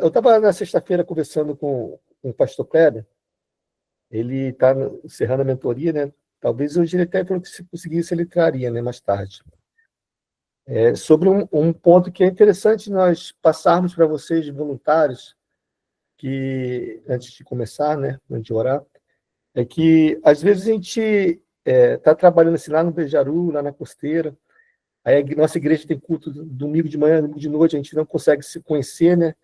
Eu estava na sexta-feira conversando com o pastor Kleber, ele está encerrando a mentoria, né? Talvez hoje ele até falou que se conseguisse ele traria, né, mais tarde. Sobre um ponto que é interessante nós passarmos para vocês, voluntários, que antes de começar, né, antes de orar, é que às vezes a gente está trabalhando assim, lá no Bejaru, lá na Costeira, aí a nossa igreja tem culto domingo de manhã, domingo de noite, a gente não consegue se conhecer, né?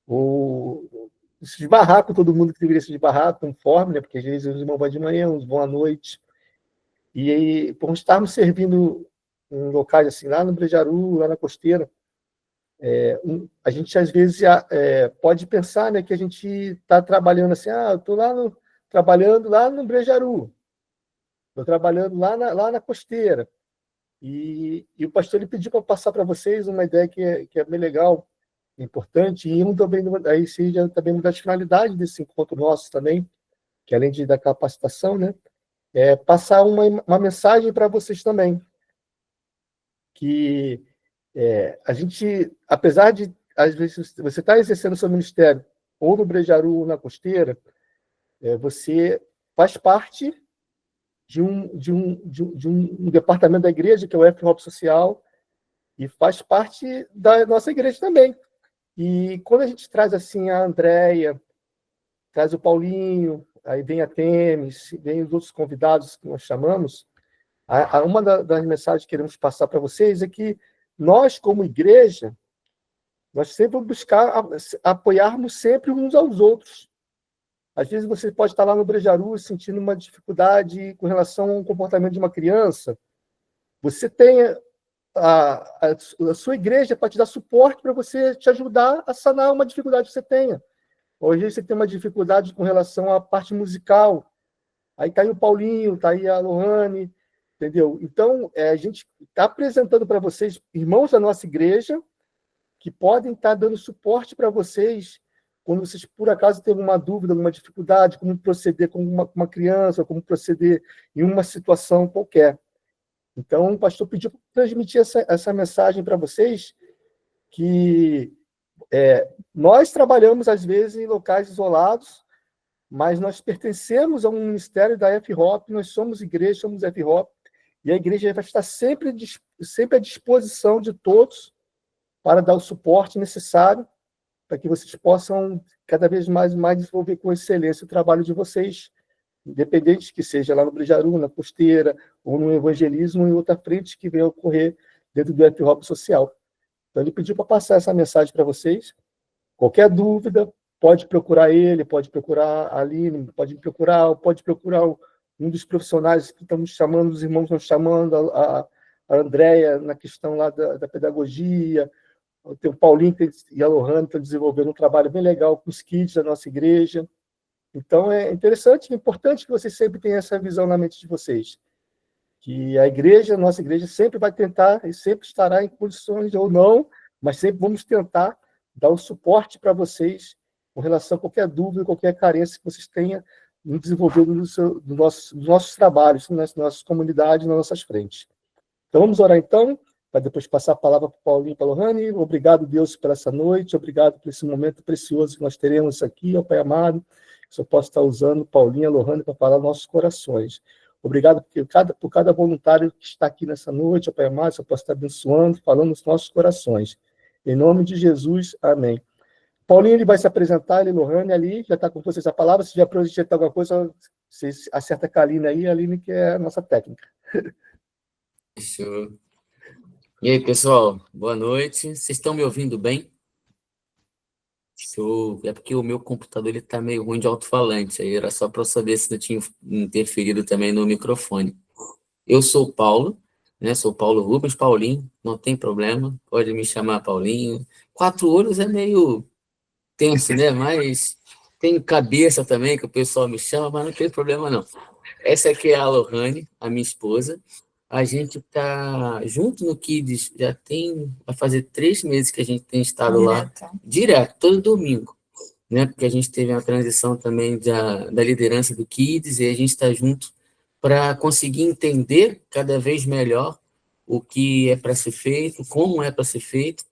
Ou se esbarrar com todo mundo que deveria se esbarrar, conforme, né? Porque às vezes os irmãos vão de manhã, uns vão à noite. E aí, por estarmos servindo em locais assim, lá no Brejaru, lá na Costeira, a gente às vezes pode pensar, né, que a gente está trabalhando assim, eu estou trabalhando lá no Brejaru, estou trabalhando lá na Costeira. E o pastor ele pediu para passar para vocês uma ideia que é bem legal, importante, e também, aí seja também uma das finalidades desse encontro nosso também, que além da capacitação, né, é passar uma mensagem para vocês também, que a gente, apesar de, às vezes, você está exercendo o seu ministério ou no Brejaru ou na Costeira, você faz parte de um departamento da igreja, que é o F-Hop Social, e faz parte da nossa igreja também. E quando a gente traz assim a Andréia, traz o Paulinho, aí vem a Temis, vem os outros convidados que nós chamamos, uma das mensagens que queremos passar para vocês é que nós, como igreja, nós sempre vamos buscar apoiarmos sempre uns aos outros. Às vezes você pode estar lá no Brejaru sentindo uma dificuldade com relação ao comportamento de uma criança. Você tem a sua igreja para te dar suporte para você te ajudar a sanar uma dificuldade que você tenha. Hoje você tem uma dificuldade com relação à parte musical. Aí está aí o Paulinho, está aí a Lohane, entendeu? Então, a gente está apresentando para vocês irmãos da nossa igreja que podem estar dando suporte para vocês quando vocês, por acaso, têm alguma dúvida, alguma dificuldade, como proceder com uma criança, como proceder em uma situação qualquer. Então, o pastor pediu para transmitir essa mensagem para vocês, que nós trabalhamos, às vezes, em locais isolados, mas nós pertencemos a um ministério da F-Hop, nós somos igreja, somos F-Hop, e a igreja vai estar sempre à disposição de todos para dar o suporte necessário para que vocês possam cada vez mais desenvolver com excelência o trabalho de vocês, independente que seja lá no Brejaru, na Costeira, ou no evangelismo, em outra frente que venha ocorrer dentro do F-Hop Social. Então, ele pediu para passar essa mensagem para vocês. Qualquer dúvida, pode procurar ele, pode procurar a Aline, pode procurar um dos profissionais que estamos chamando, os irmãos estão chamando, a Andréia, na questão lá da pedagogia, tem o Paulinho e a Lohane estão desenvolvendo um trabalho bem legal com os kids da nossa igreja. Então, é interessante, é importante que vocês sempre tenham essa visão na mente de vocês, que a nossa igreja, sempre vai tentar e sempre estará em condições ou não, mas sempre vamos tentar dar o suporte para vocês com relação a qualquer dúvida, qualquer carência que vocês tenham no desenvolvimento dos nossos trabalhos, nas nossas comunidades, nas nossas frentes. Então, vamos orar então, para depois passar a palavra para o Paulinho e para a Lohane. Obrigado, Deus, por essa noite, obrigado por esse momento precioso que nós teremos aqui, ó Pai amado, que o Senhor possa estar usando o Paulinho e a Lohane para falar nossos corações. Obrigado por cada voluntário que está aqui nessa noite, ó Pai amado, que o Senhor possa estar abençoando, falando nos nossos corações. Em nome de Jesus, amém. Paulinho, ele vai se apresentar, ele, Lohane, ali, já está com vocês a palavra, se já projetar alguma coisa, vocês acerta com a Aline aí, a Aline que é a nossa técnica. Show. E aí, pessoal, boa noite. Vocês estão me ouvindo bem? Show. É porque o meu computador ele tá meio ruim de alto-falante, aí era só para eu saber se não tinha interferido também no microfone. Eu sou o Paulo, né? Sou Paulo Rubens, Paulinho, não tem problema, pode me chamar Paulinho. Quatro olhos é meio tenso, né? Mas tem cabeça também, que o pessoal me chama, mas não tem problema não. Essa aqui é a Lohane, a minha esposa. A gente está junto no Kids, vai fazer 3 meses que a gente tem estado lá, direto, todo domingo, né? Porque a gente teve uma transição também da liderança do Kids, e a gente está junto para conseguir entender cada vez melhor o que é para ser feito, como é para ser feito.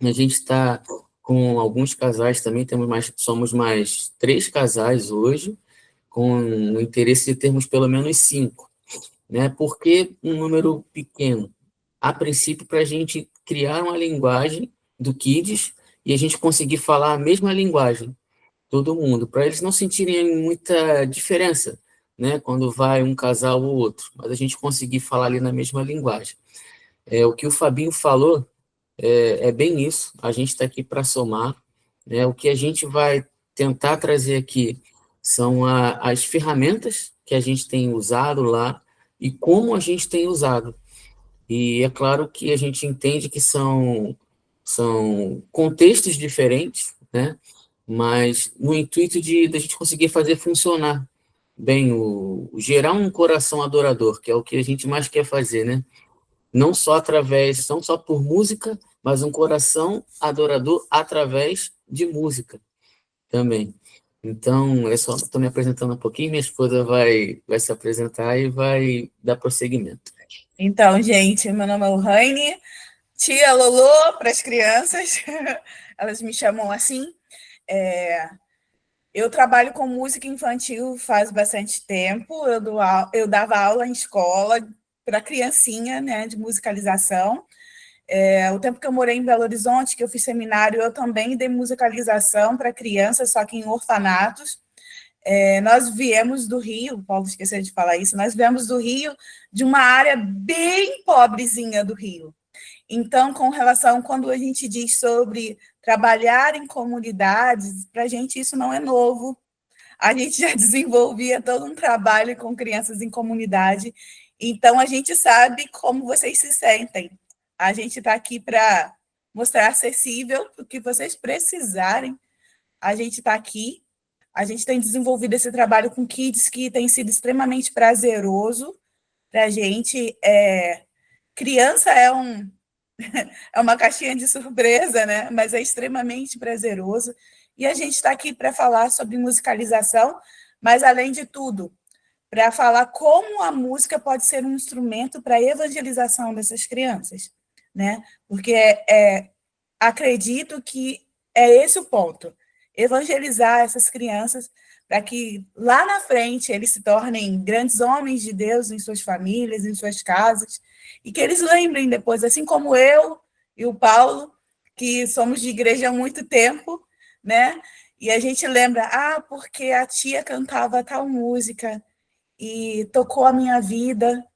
A gente está com alguns casais também, somos mais 3 casais hoje, com o interesse de termos pelo menos 5, né? Por que um número pequeno? A princípio, para a gente criar uma linguagem do Kids e a gente conseguir falar a mesma linguagem, todo mundo, para eles não sentirem muita diferença, né? Quando vai um casal ou outro, mas a gente conseguir falar ali na mesma linguagem. O que o Fabinho falou é bem isso, a gente está aqui para somar, né? O que a gente vai tentar trazer aqui são as ferramentas que a gente tem usado lá e como a gente tem usado. E é claro que a gente entende que são contextos diferentes, né? Mas no intuito de a gente conseguir fazer funcionar bem, gerar um coração adorador, que é o que a gente mais quer fazer, né? Não só por música, mas um coração adorador através de música também. Então, estou me apresentando um pouquinho, minha esposa vai se apresentar e vai dar prosseguimento. Então, gente, meu nome é Lohane, tia Lolô para as crianças, elas me chamam assim. Eu trabalho com música infantil faz bastante tempo, eu dava aula em escola para criancinha, né, de musicalização. O tempo que eu morei em Belo Horizonte, que eu fiz seminário, eu também dei musicalização para crianças, só que em orfanatos. Nós viemos do Rio, Paulo esqueceu de falar isso, nós viemos do Rio, de uma área bem pobrezinha do Rio. Então, com relação, quando a gente diz sobre trabalhar em comunidades, para a gente isso não é novo. A gente já desenvolvia todo um trabalho com crianças em comunidade, então a gente sabe como vocês se sentem. A gente está aqui para mostrar acessível o que vocês precisarem. A gente está aqui, a gente tem desenvolvido esse trabalho com kids que tem sido extremamente prazeroso para a gente. Criança é uma caixinha de surpresa, né? Mas é extremamente prazeroso. E a gente está aqui para falar sobre musicalização, mas, além de tudo, para falar como a música pode ser um instrumento para a evangelização dessas crianças, né? Porque acredito que é esse o ponto, evangelizar essas crianças para que lá na frente eles se tornem grandes homens de Deus em suas famílias, em suas casas, e que eles lembrem depois, assim como eu e o Paulo, que somos de igreja há muito tempo, né? E a gente lembra, porque a tia cantava tal música e tocou a minha vida,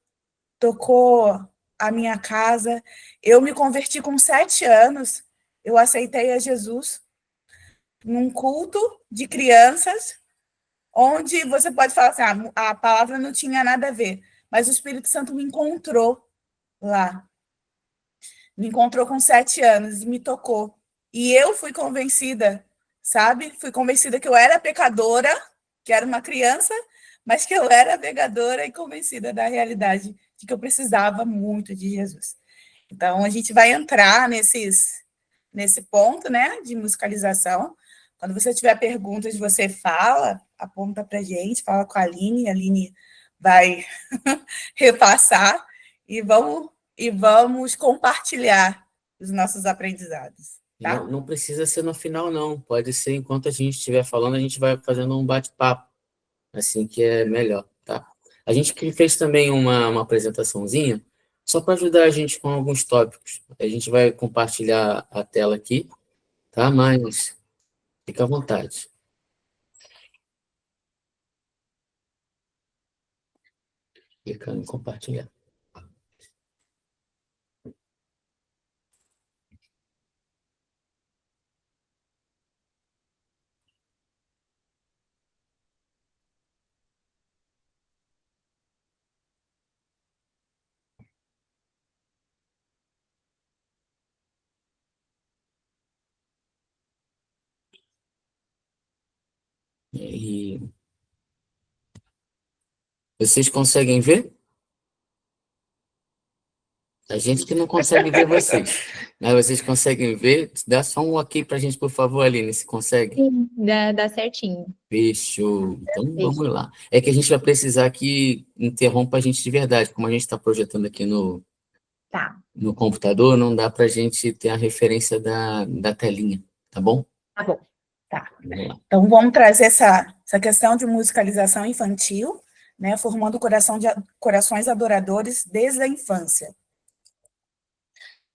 tocou a minha casa. Eu me converti com 7 anos, eu aceitei a Jesus num culto de crianças, onde você pode falar assim, a palavra não tinha nada a ver, mas o Espírito Santo me encontrou lá. Me encontrou com 7 anos e me tocou. E eu fui convencida, sabe? Fui convencida que eu era pecadora, que era uma criança, mas que eu era pecadora e convencida da realidade de que eu precisava muito de Jesus. Então, a gente vai entrar nesse ponto, né, de musicalização. Quando você tiver perguntas, você fala, aponta para a gente, fala com a Aline vai repassar e vamos compartilhar os nossos aprendizados. Tá? Não precisa ser no final, não. Pode ser enquanto a gente estiver falando, a gente vai fazendo um bate-papo, assim que é melhor, tá? A gente fez também uma apresentaçãozinha, só para ajudar a gente com alguns tópicos. A gente vai compartilhar a tela aqui, tá? Mas fica à vontade. Clicando em compartilhar. E vocês conseguem ver? A gente que não consegue ver vocês. Mas vocês conseguem ver? Dá só um ok para a gente, por favor, Aline, se consegue. Sim, dá certinho. Fechou. Então, vamos lá. É que a gente vai precisar que interrompa a gente de verdade. Como a gente está projetando aqui Tá. no computador, não dá para a gente ter a referência da telinha. tá bom? Tá bom. Tá. Vamos lá. Então, vamos trazer essa questão de musicalização infantil, né, formando corações adoradores desde a infância.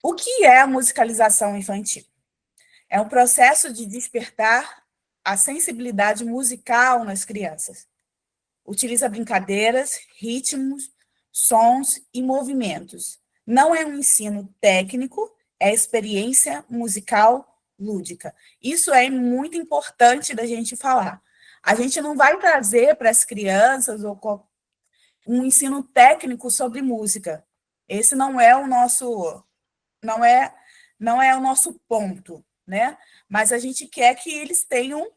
O que é a musicalização infantil? É um processo de despertar a sensibilidade musical nas crianças. Utiliza brincadeiras, ritmos, sons e movimentos. Não é um ensino técnico, é experiência musical lúdica. Isso é muito importante da gente falar. A gente não vai trazer para as crianças um ensino técnico sobre música. Esse não é o nosso, não é o nosso ponto, né? Mas a gente quer que eles tenham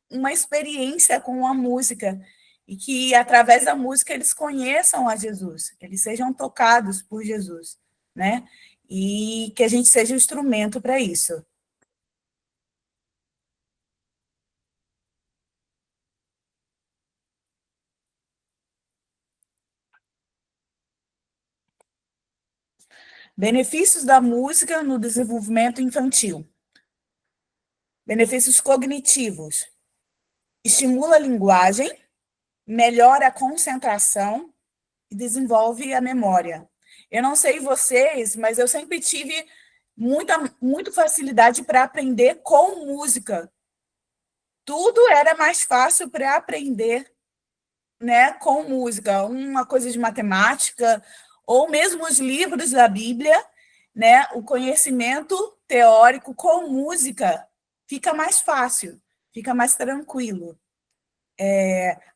uma experiência com a música e que, através da música, eles conheçam a Jesus, eles sejam tocados por Jesus, né? E que a gente seja um instrumento para isso. Benefícios da música no desenvolvimento infantil. Benefícios cognitivos. Estimula a linguagem, melhora a concentração e desenvolve a memória. Eu não sei vocês, mas eu sempre tive muita facilidade para aprender com música. Tudo era mais fácil para aprender, né, com música. Uma coisa de matemática, ou mesmo os livros da Bíblia, né, o conhecimento teórico com música fica mais fácil, fica mais tranquilo.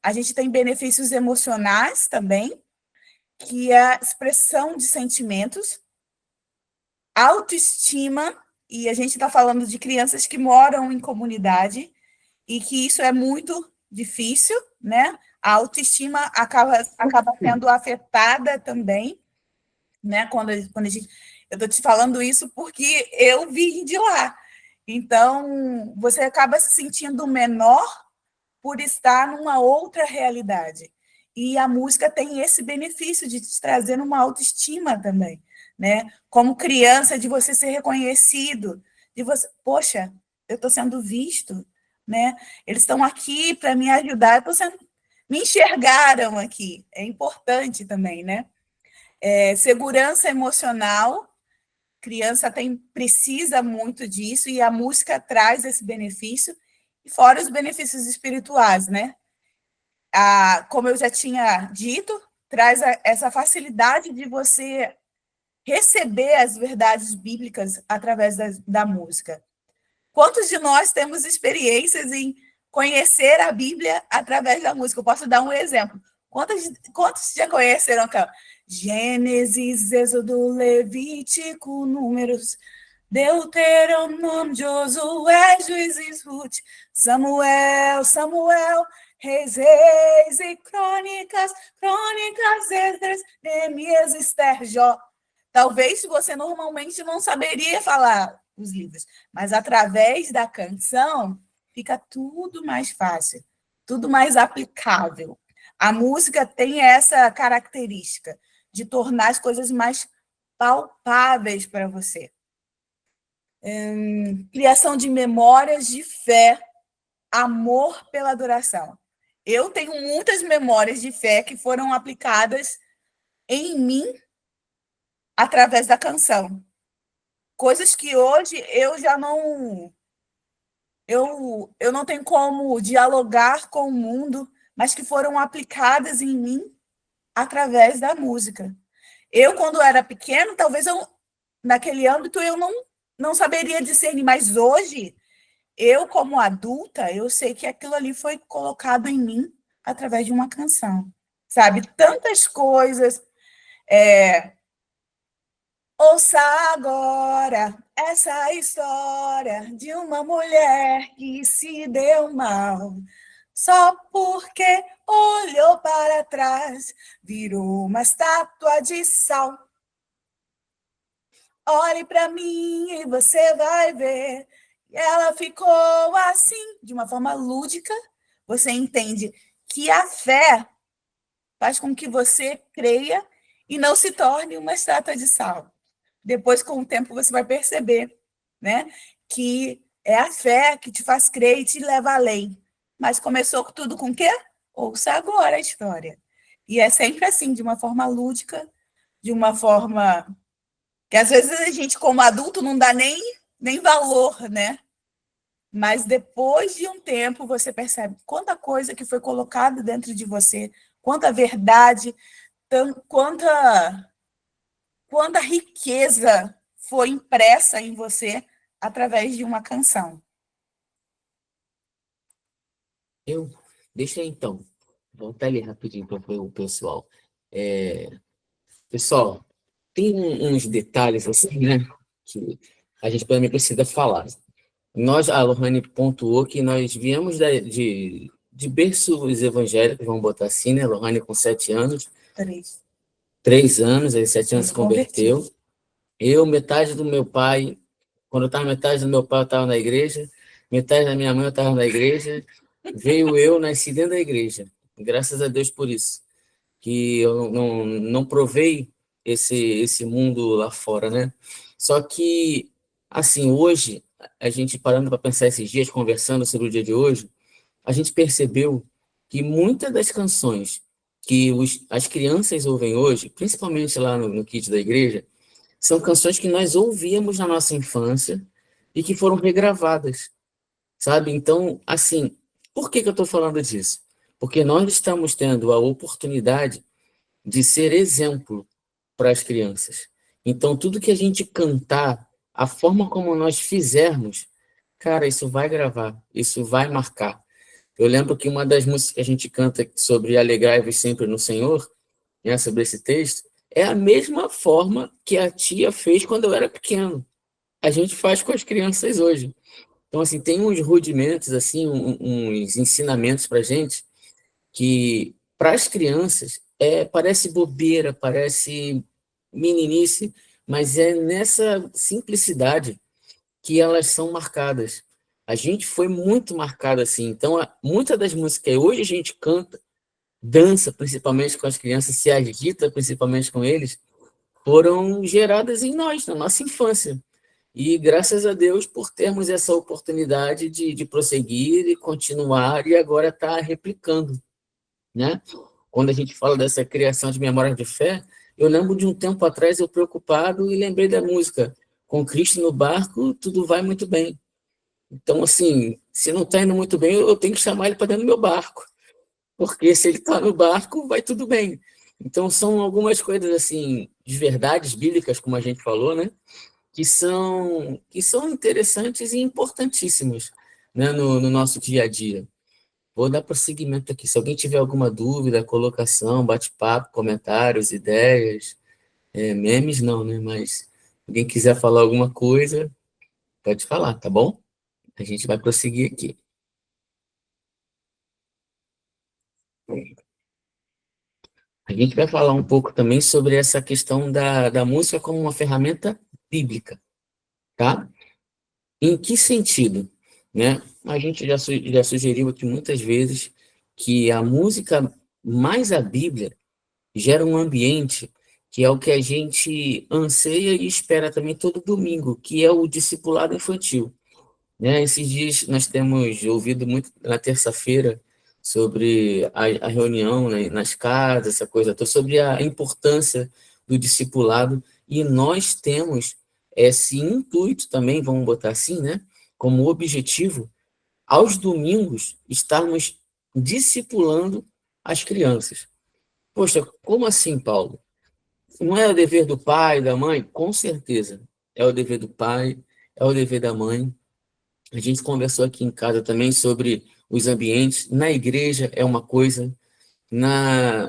A gente tem benefícios emocionais também, que é a expressão de sentimentos, autoestima, e a gente está falando de crianças que moram em comunidade, e que isso é muito difícil, né? A autoestima acaba sendo afetada também, né? Quando a gente... Eu estou te falando isso porque eu vim de lá. Então, você acaba se sentindo menor por estar numa outra realidade. E a música tem esse benefício de te trazer uma autoestima também, né? Como criança, de você ser reconhecido, de você, poxa, eu estou sendo visto, né? Eles estão aqui para me ajudar, me enxergaram aqui. É importante também, né? Segurança emocional, criança precisa muito disso, e a música traz esse benefício, e fora os benefícios espirituais, né? Como eu já tinha dito, traz essa facilidade de você receber as verdades bíblicas através da música. Quantos de nós temos experiências em conhecer a Bíblia através da música? Eu posso dar um exemplo. Quantos já conheceram Gênesis, Êxodo, Levítico, Números, Deuteronômio, Josué, Juízes, Ruth, Samuel, Reis e Crônicas, Esdras, Neemias, Esther, Jó. Talvez você normalmente não saberia falar os livros, mas através da canção fica tudo mais fácil, tudo mais aplicável. A música tem essa característica de tornar as coisas mais palpáveis para você. Criação de memórias de fé, amor pela adoração. Eu tenho muitas memórias de fé que foram aplicadas em mim através da canção. Coisas que hoje eu já não... Eu não tenho como dialogar com o mundo, mas que foram aplicadas em mim através da música. Eu, quando era pequeno, talvez naquele âmbito eu não saberia discernir, mas hoje, eu, como adulta, eu sei que aquilo ali foi colocado em mim através de uma canção, sabe? Tantas coisas. Ouça agora essa história de uma mulher que se deu mal, só porque olhou para trás, virou uma estátua de sal. Olhe para mim e você vai ver. E ela ficou assim, de uma forma lúdica. Você entende que a fé faz com que você creia e não se torne uma estátua de sal. Depois, com o tempo, você vai perceber, né, que É a fé que te faz crer e te leva além. Mas começou tudo com o quê? Ouça agora a história. E é sempre assim, de uma forma lúdica, de uma forma que às vezes a gente, como adulto, não dá nem valor, né? Mas depois de um tempo você percebe quanta coisa que foi colocada dentro de você, quanta verdade, quanta riqueza foi impressa em você através de uma canção. Deixa eu, então, voltar ali rapidinho para o pessoal. Pessoal, tem uns detalhes assim, né, que a gente também precisa falar. A Lohane pontuou que nós viemos de berços evangélicos, vamos botar assim, né? Lohane com 7 anos, 3 anos, aí 7 anos se converteu. Eu, metade do meu pai, quando eu estava metade do meu pai, eu estava na igreja, metade da minha mãe, eu estava na igreja, veio eu, nasci dentro da igreja. Graças a Deus por isso, que eu não provei esse mundo lá fora, né? Só que, assim, hoje, a gente parando para pensar esses dias, conversando sobre o dia de hoje, a gente percebeu que muitas das canções que as crianças ouvem hoje, principalmente lá no Kids da igreja, são canções que nós ouvíamos na nossa infância e que foram regravadas, sabe? Então, assim, por que eu estou falando disso? Porque nós estamos tendo a oportunidade de ser exemplo para as crianças. Então, tudo que a gente cantar, a forma como nós fizermos, cara, isso vai gravar, isso vai marcar. Eu lembro que uma das músicas que a gente canta sobre alegrai-vos sempre no Senhor, né, sobre esse texto, é a mesma forma que a tia fez quando eu era pequeno. A gente faz com as crianças hoje. Então, assim, tem uns rudimentos, assim, uns ensinamentos para a gente que, para as crianças, parece bobeira, parece meninice, mas é nessa simplicidade que elas são marcadas. A gente foi muito marcado assim. Então, muitas das músicas que hoje a gente canta, dança principalmente com as crianças, se agita principalmente com eles, foram geradas em nós, na nossa infância. E graças a Deus por termos essa oportunidade de prosseguir e continuar e agora estar replicando, né? Quando a gente fala dessa criação de memórias de fé, eu lembro de um tempo atrás eu preocupado e lembrei da música Com Cristo no barco, tudo vai muito bem. Então, assim, se não está indo muito bem, eu tenho que chamar ele para dentro do meu barco, porque se ele está no barco, vai tudo bem. Então, são algumas coisas, assim, de verdades bíblicas, como a gente falou, né, que são interessantes e importantíssimas, né, no nosso dia a dia. Vou dar prosseguimento aqui. Se alguém tiver alguma dúvida, colocação, bate-papo, comentários, ideias, memes não, né, mas se alguém quiser falar alguma coisa, pode falar, tá bom? A gente vai prosseguir aqui. A gente vai falar um pouco também sobre essa questão da música como uma ferramenta bíblica, tá? Em que sentido, né? A gente já sugeriu aqui muitas vezes que a música mais a Bíblia gera um ambiente que é o que a gente anseia e espera também todo domingo, que é o discipulado infantil. Né? Esses dias nós temos ouvido muito na terça-feira sobre a reunião, né, nas casas, essa coisa toda, sobre a importância do discipulado, e nós temos esse intuito também, vamos botar assim, né, como objetivo, aos domingos, estarmos discipulando as crianças. Poxa, como assim, Paulo? Não é o dever do pai, da mãe? Com certeza. É o dever do pai, é o dever da mãe. A gente conversou aqui em casa também sobre os ambientes. Na igreja é uma coisa,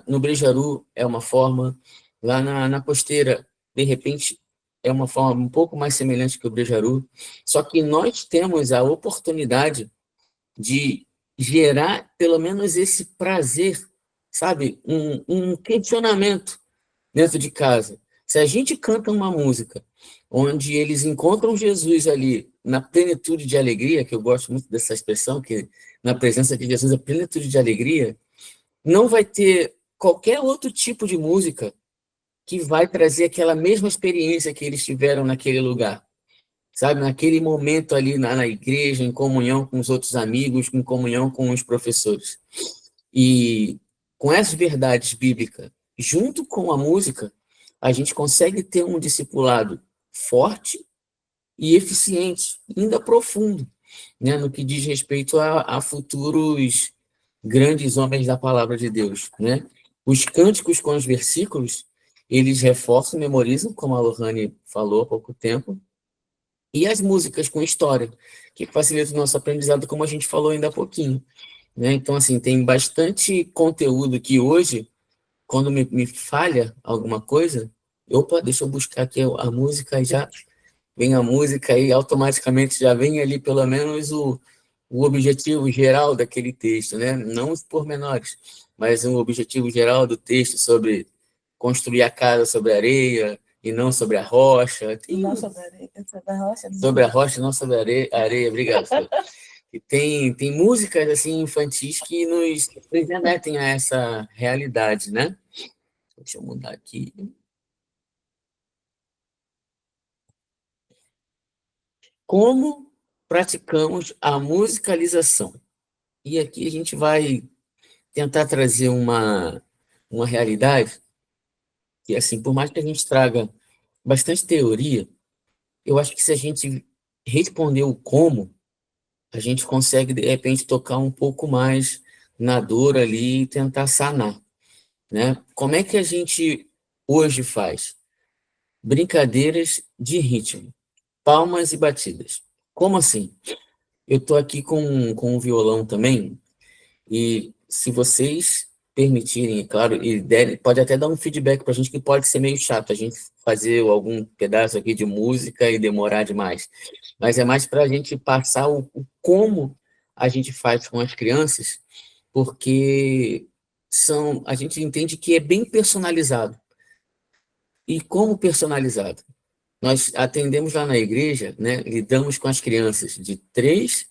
no Brejaru é uma forma, lá na Costeira, de repente, é uma forma um pouco mais semelhante que o Brejaru. Só que nós temos a oportunidade de gerar pelo menos esse prazer, sabe? Um questionamento dentro de casa. Se a gente canta uma música onde eles encontram Jesus ali na plenitude de alegria, que eu gosto muito dessa expressão, que na presença de Jesus a plenitude de alegria, não vai ter qualquer outro tipo de música que vai trazer aquela mesma experiência que eles tiveram naquele lugar. sabe? Naquele momento ali na igreja, em comunhão com os outros amigos, em comunhão com os professores. E com essas verdades bíblicas, junto com a música, a gente consegue ter um discipulado forte e eficiente, ainda profundo, né, no que diz respeito a futuros grandes homens da palavra de Deus, né? Os cânticos com os versículos, eles reforçam, memorizam, como a Lohane falou há pouco tempo, e as músicas com história, que facilitam o nosso aprendizado, como a gente falou ainda há pouquinho, né? Então, assim, tem bastante conteúdo que hoje, quando me falha alguma coisa, opa, deixa eu buscar aqui a música e já vem a música e automaticamente já vem ali pelo menos o objetivo geral daquele texto, né? Não os pormenores, mas o objetivo geral do texto sobre construir a casa sobre a areia e não sobre a rocha. Não sobre a areia, sobre a rocha. Sobre a rocha, não sobre a areia. Obrigado, Fê. E tem músicas assim infantis que nos remetem a essa realidade, né? Deixa eu mudar aqui. Como praticamos a musicalização? E aqui a gente vai tentar trazer uma realidade que, assim, por mais que a gente traga bastante teoria, eu acho que se a gente responder o como, a gente consegue, de repente, tocar um pouco mais na dor ali e tentar sanar, né? Como é que a gente hoje faz? Brincadeiras de ritmo, palmas e batidas. Como assim? Eu estou aqui com um violão também, e se vocês permitirem, é claro, e derem, pode até dar um feedback para a gente, que pode ser meio chato a gente fazer algum pedaço aqui de música e demorar demais. Mas é mais para a gente passar o como a gente faz com as crianças, porque a gente entende que é bem personalizado. E como personalizado? Nós atendemos lá na igreja, né, lidamos com as crianças de 3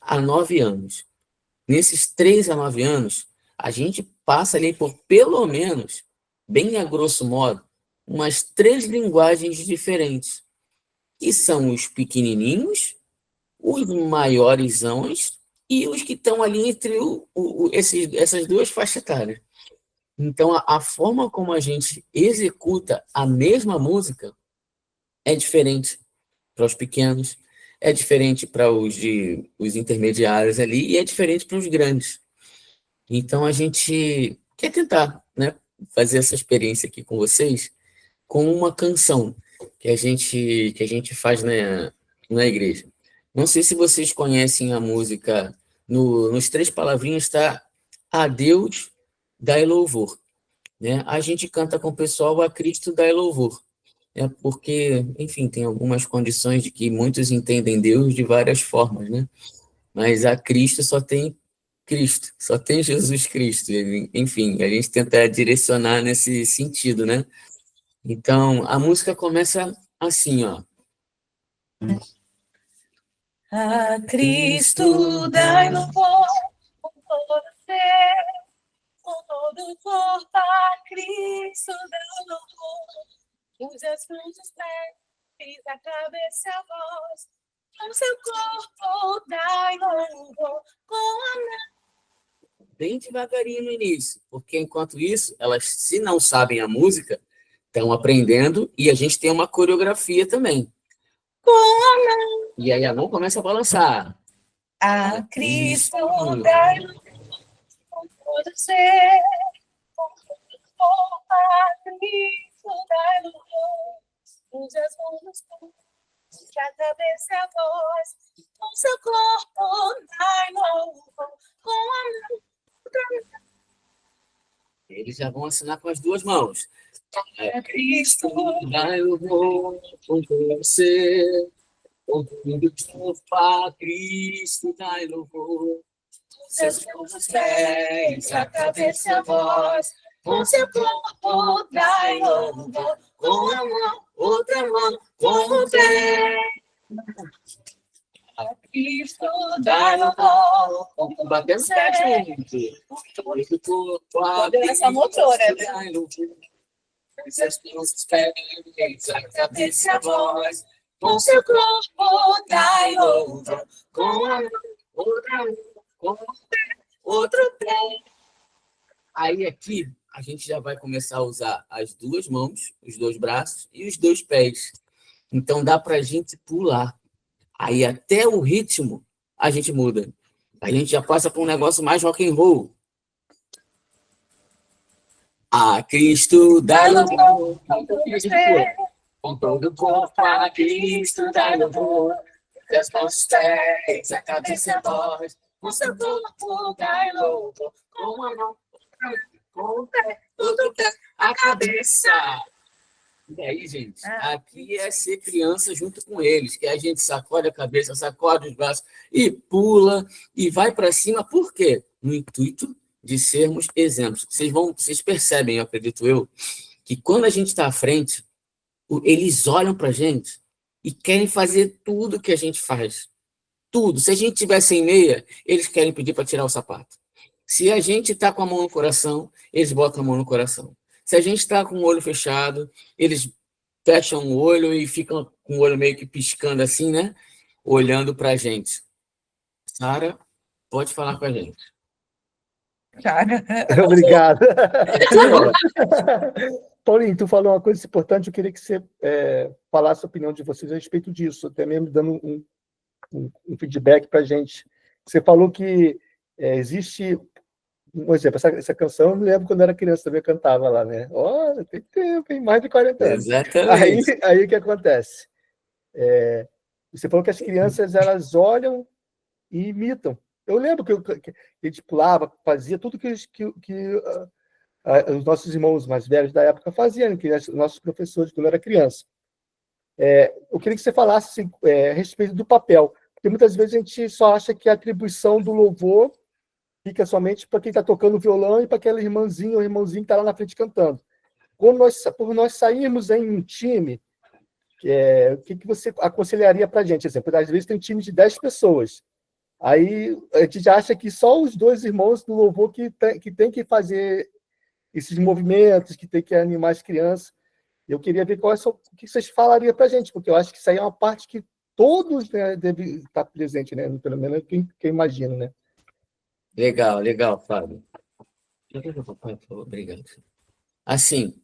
a 9 anos. Nesses 3 a 9 anos, a gente passa ali por, pelo menos, bem a grosso modo, umas 3 linguagens diferentes, que são os pequenininhos, os maioresões e os que estão ali entre essas duas faixas etárias. Então, a forma como a gente executa a mesma música é diferente para os pequenos, é diferente para os intermediários ali e é diferente para os grandes. Então, a gente quer tentar, né, fazer essa experiência aqui com vocês com uma canção que a gente faz na igreja. Não sei se vocês conhecem a música, nos 3 palavrinhas está a Deus dai louvor, né? A gente canta com o pessoal a Cristo dai louvor, porque, enfim, tem algumas condições de que muitos entendem Deus de várias formas, né? Mas a Cristo só tem Cristo, só tem Jesus Cristo. Enfim, a gente tenta direcionar nesse sentido, né? Então, a música começa assim, ó. A Cristo dai louvor com todo ser, com todo o corpo. A Cristo dai louvor, use as mãos, os pés, a cabeça e a voz. Com seu corpo dai louvor, com a mão. Bem devagarinho no início, porque enquanto isso, elas, se não sabem a música, estão aprendendo e a gente tem uma coreografia também. Com a mão. E aí a mão começa a balançar. A Cristo dai louvor com todo ser, com todo corpo. A Cristo dai louvor, use as mãos, os pés, a cabeça e a voz. Com seu corpo dai louvor, com a mão. Eles já vão assinar com as 2 mãos. A Cristo Dai louvor com você, com tudo que a Cristo dai louvor. seus pés, a cabeça e a voz. Com seu corpo dai louvor, com a mão, outra mão, com o pé. A Cristo dai louvor, com Batendo você. pé junto. Pode essa motora, né? Seus pés, a cabeça e a voz. com seu corpo dai louvor, com a outra mão, com outro pé. Aí aqui a gente já vai começar a usar as duas mãos, os dois braços e os dois pés. Então dá para a gente pular. Aí até o ritmo a gente muda. A gente já passa para um negócio mais rock and roll. A Cristo dá louvor, com todo o corpo a Cristo dá louvor. Os nossos pés, a cabeça é voz, com seu corpo dá louvor, com a mão, com o pé, tudo pé, a cabeça. E aí, gente, aqui é ser criança junto com eles, que a gente sacode a cabeça, sacode os braços e pula e vai para cima. Por quê? No intuito de sermos exemplos. Vocês percebem, eu acredito eu, que quando a gente está à frente, eles olham para a gente e querem fazer tudo que a gente faz. Tudo. Se a gente tiver sem meia, eles querem pedir para tirar o sapato. Se a gente está com a mão no coração, eles botam a mão no coração. Se a gente está com o olho fechado, eles fecham o olho e ficam com o olho meio que piscando assim, né? Olhando para a gente. Sara, pode falar com a gente. Cara. Obrigado. Paulinho, tu falou uma coisa importante, eu queria que você falasse a opinião de vocês a respeito disso, até mesmo dando um feedback para a gente. Você falou que existe, um exemplo, essa canção eu me lembro quando eu era criança, também cantava lá, né? Olha, tem tempo, hein? Mais de 40 anos. Exatamente. Aí o que acontece? Você falou que as crianças, elas olham e imitam. Eu lembro que a gente pulava, fazia tudo que os nossos irmãos mais velhos da época faziam, que os nossos professores, quando eu era criança. Eu queria que você falasse assim, a respeito do papel, porque muitas vezes a gente só acha que a atribuição do louvor fica somente para quem está tocando violão e para aquela irmãzinha ou irmãozinho que está lá na frente cantando. Por nós sairmos em um time, o que você aconselharia para a gente? Exemplo, às vezes tem um time de 10 pessoas. Aí a gente já acha que só os dois irmãos do louvor que tem que fazer esses movimentos, que tem que animar as crianças. Eu queria ver o que vocês falariam para a gente, porque eu acho que isso aí é uma parte que todos, né, devem estar presentes, né? Pelo menos quem imagina, né? Legal, Fábio. Obrigado. Assim,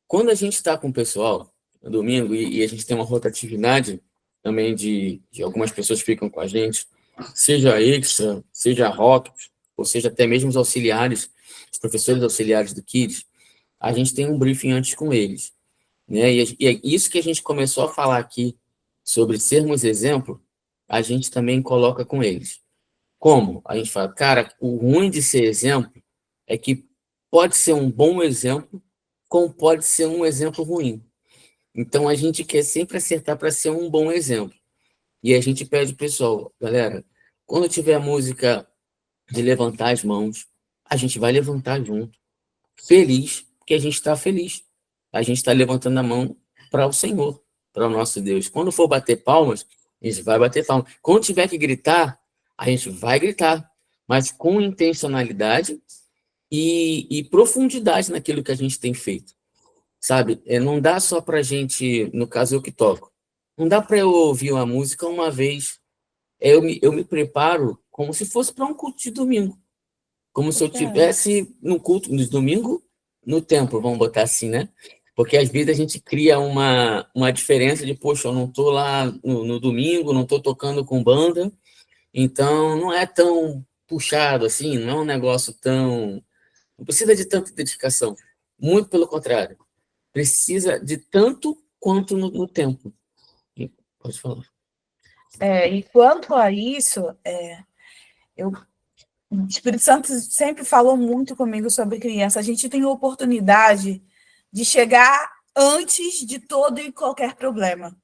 quando a gente está com o pessoal, no domingo, e a gente tem uma rotatividade também de algumas pessoas que ficam com a gente, seja extra, seja rock, ou seja até mesmo os auxiliares, os professores auxiliares do Kids, a gente tem um briefing antes com eles, né? E é isso que a gente começou a falar aqui, sobre sermos exemplo, a gente também coloca com eles. Como? A gente fala, cara, o ruim de ser exemplo é que pode ser um bom exemplo, como pode ser um exemplo ruim. Então, a gente quer sempre acertar para ser um bom exemplo. E a gente pede ao pessoal, galera, quando tiver a música de levantar as mãos, a gente vai levantar junto. Feliz, porque a gente está feliz. A gente está levantando a mão para o Senhor, para o nosso Deus. Quando for bater palmas, a gente vai bater palmas. Quando tiver que gritar, a gente vai gritar, mas com intencionalidade e profundidade naquilo que a gente tem feito. Sabe? Não dá só para a gente, no caso eu que toco, não dá para eu ouvir uma música uma vez. Eu me preparo como se fosse para um culto de domingo. Como se eu tivesse no culto de domingo, no templo, vamos botar assim, né? Porque às vezes a gente cria uma diferença de, poxa, eu não estou lá no domingo, não estou tocando com banda, então não é tão puxado assim, não é um negócio tão... Não precisa de tanta dedicação. Muito pelo contrário. Precisa de tanto quanto no tempo. Pode falar. E quanto a isso, o Espírito Santo sempre falou muito comigo sobre criança. A gente tem a oportunidade de chegar antes de todo e qualquer problema.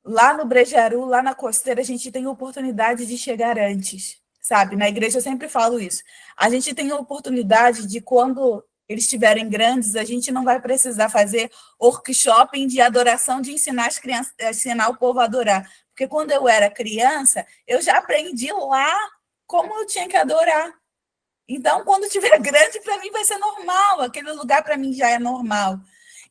Lá no Brejaru, lá na Costeira, a gente tem a oportunidade de chegar antes, sabe? Na igreja eu sempre falo isso. A gente tem a oportunidade de, quando eles estiverem grandes, a gente não vai precisar fazer workshop de adoração, de ensinar as crianças, ensinar o povo a adorar. Porque quando eu era criança, eu já aprendi lá como eu tinha que adorar. Então, quando estiver grande, para mim vai ser normal. Aquele lugar para mim já é normal.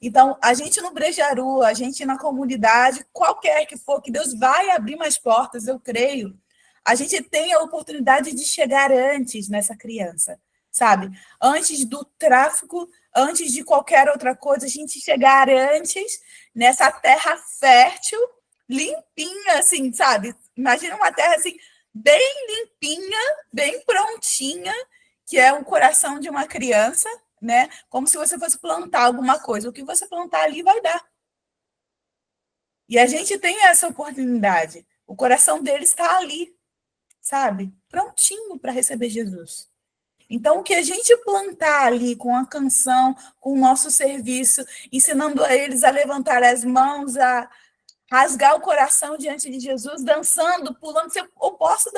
Então, a gente no Brejaru, a gente na comunidade, qualquer que for, que Deus vai abrir mais portas, eu creio, a gente tem a oportunidade de chegar antes nessa criança, sabe? Antes do tráfico, antes de qualquer outra coisa, a gente chegar antes nessa terra fértil, limpinha, assim, sabe? Imagina uma terra assim, bem limpinha, bem prontinha, que é o coração de uma criança, né? Como se você fosse plantar alguma coisa. O que você plantar ali vai dar. E a gente tem essa oportunidade. O coração deles está ali, sabe? Prontinho para receber Jesus. Então, o que a gente plantar ali com a canção, com o nosso serviço, ensinando a eles a levantar as mãos, a rasgar o coração diante de Jesus, dançando, pulando. Eu posso,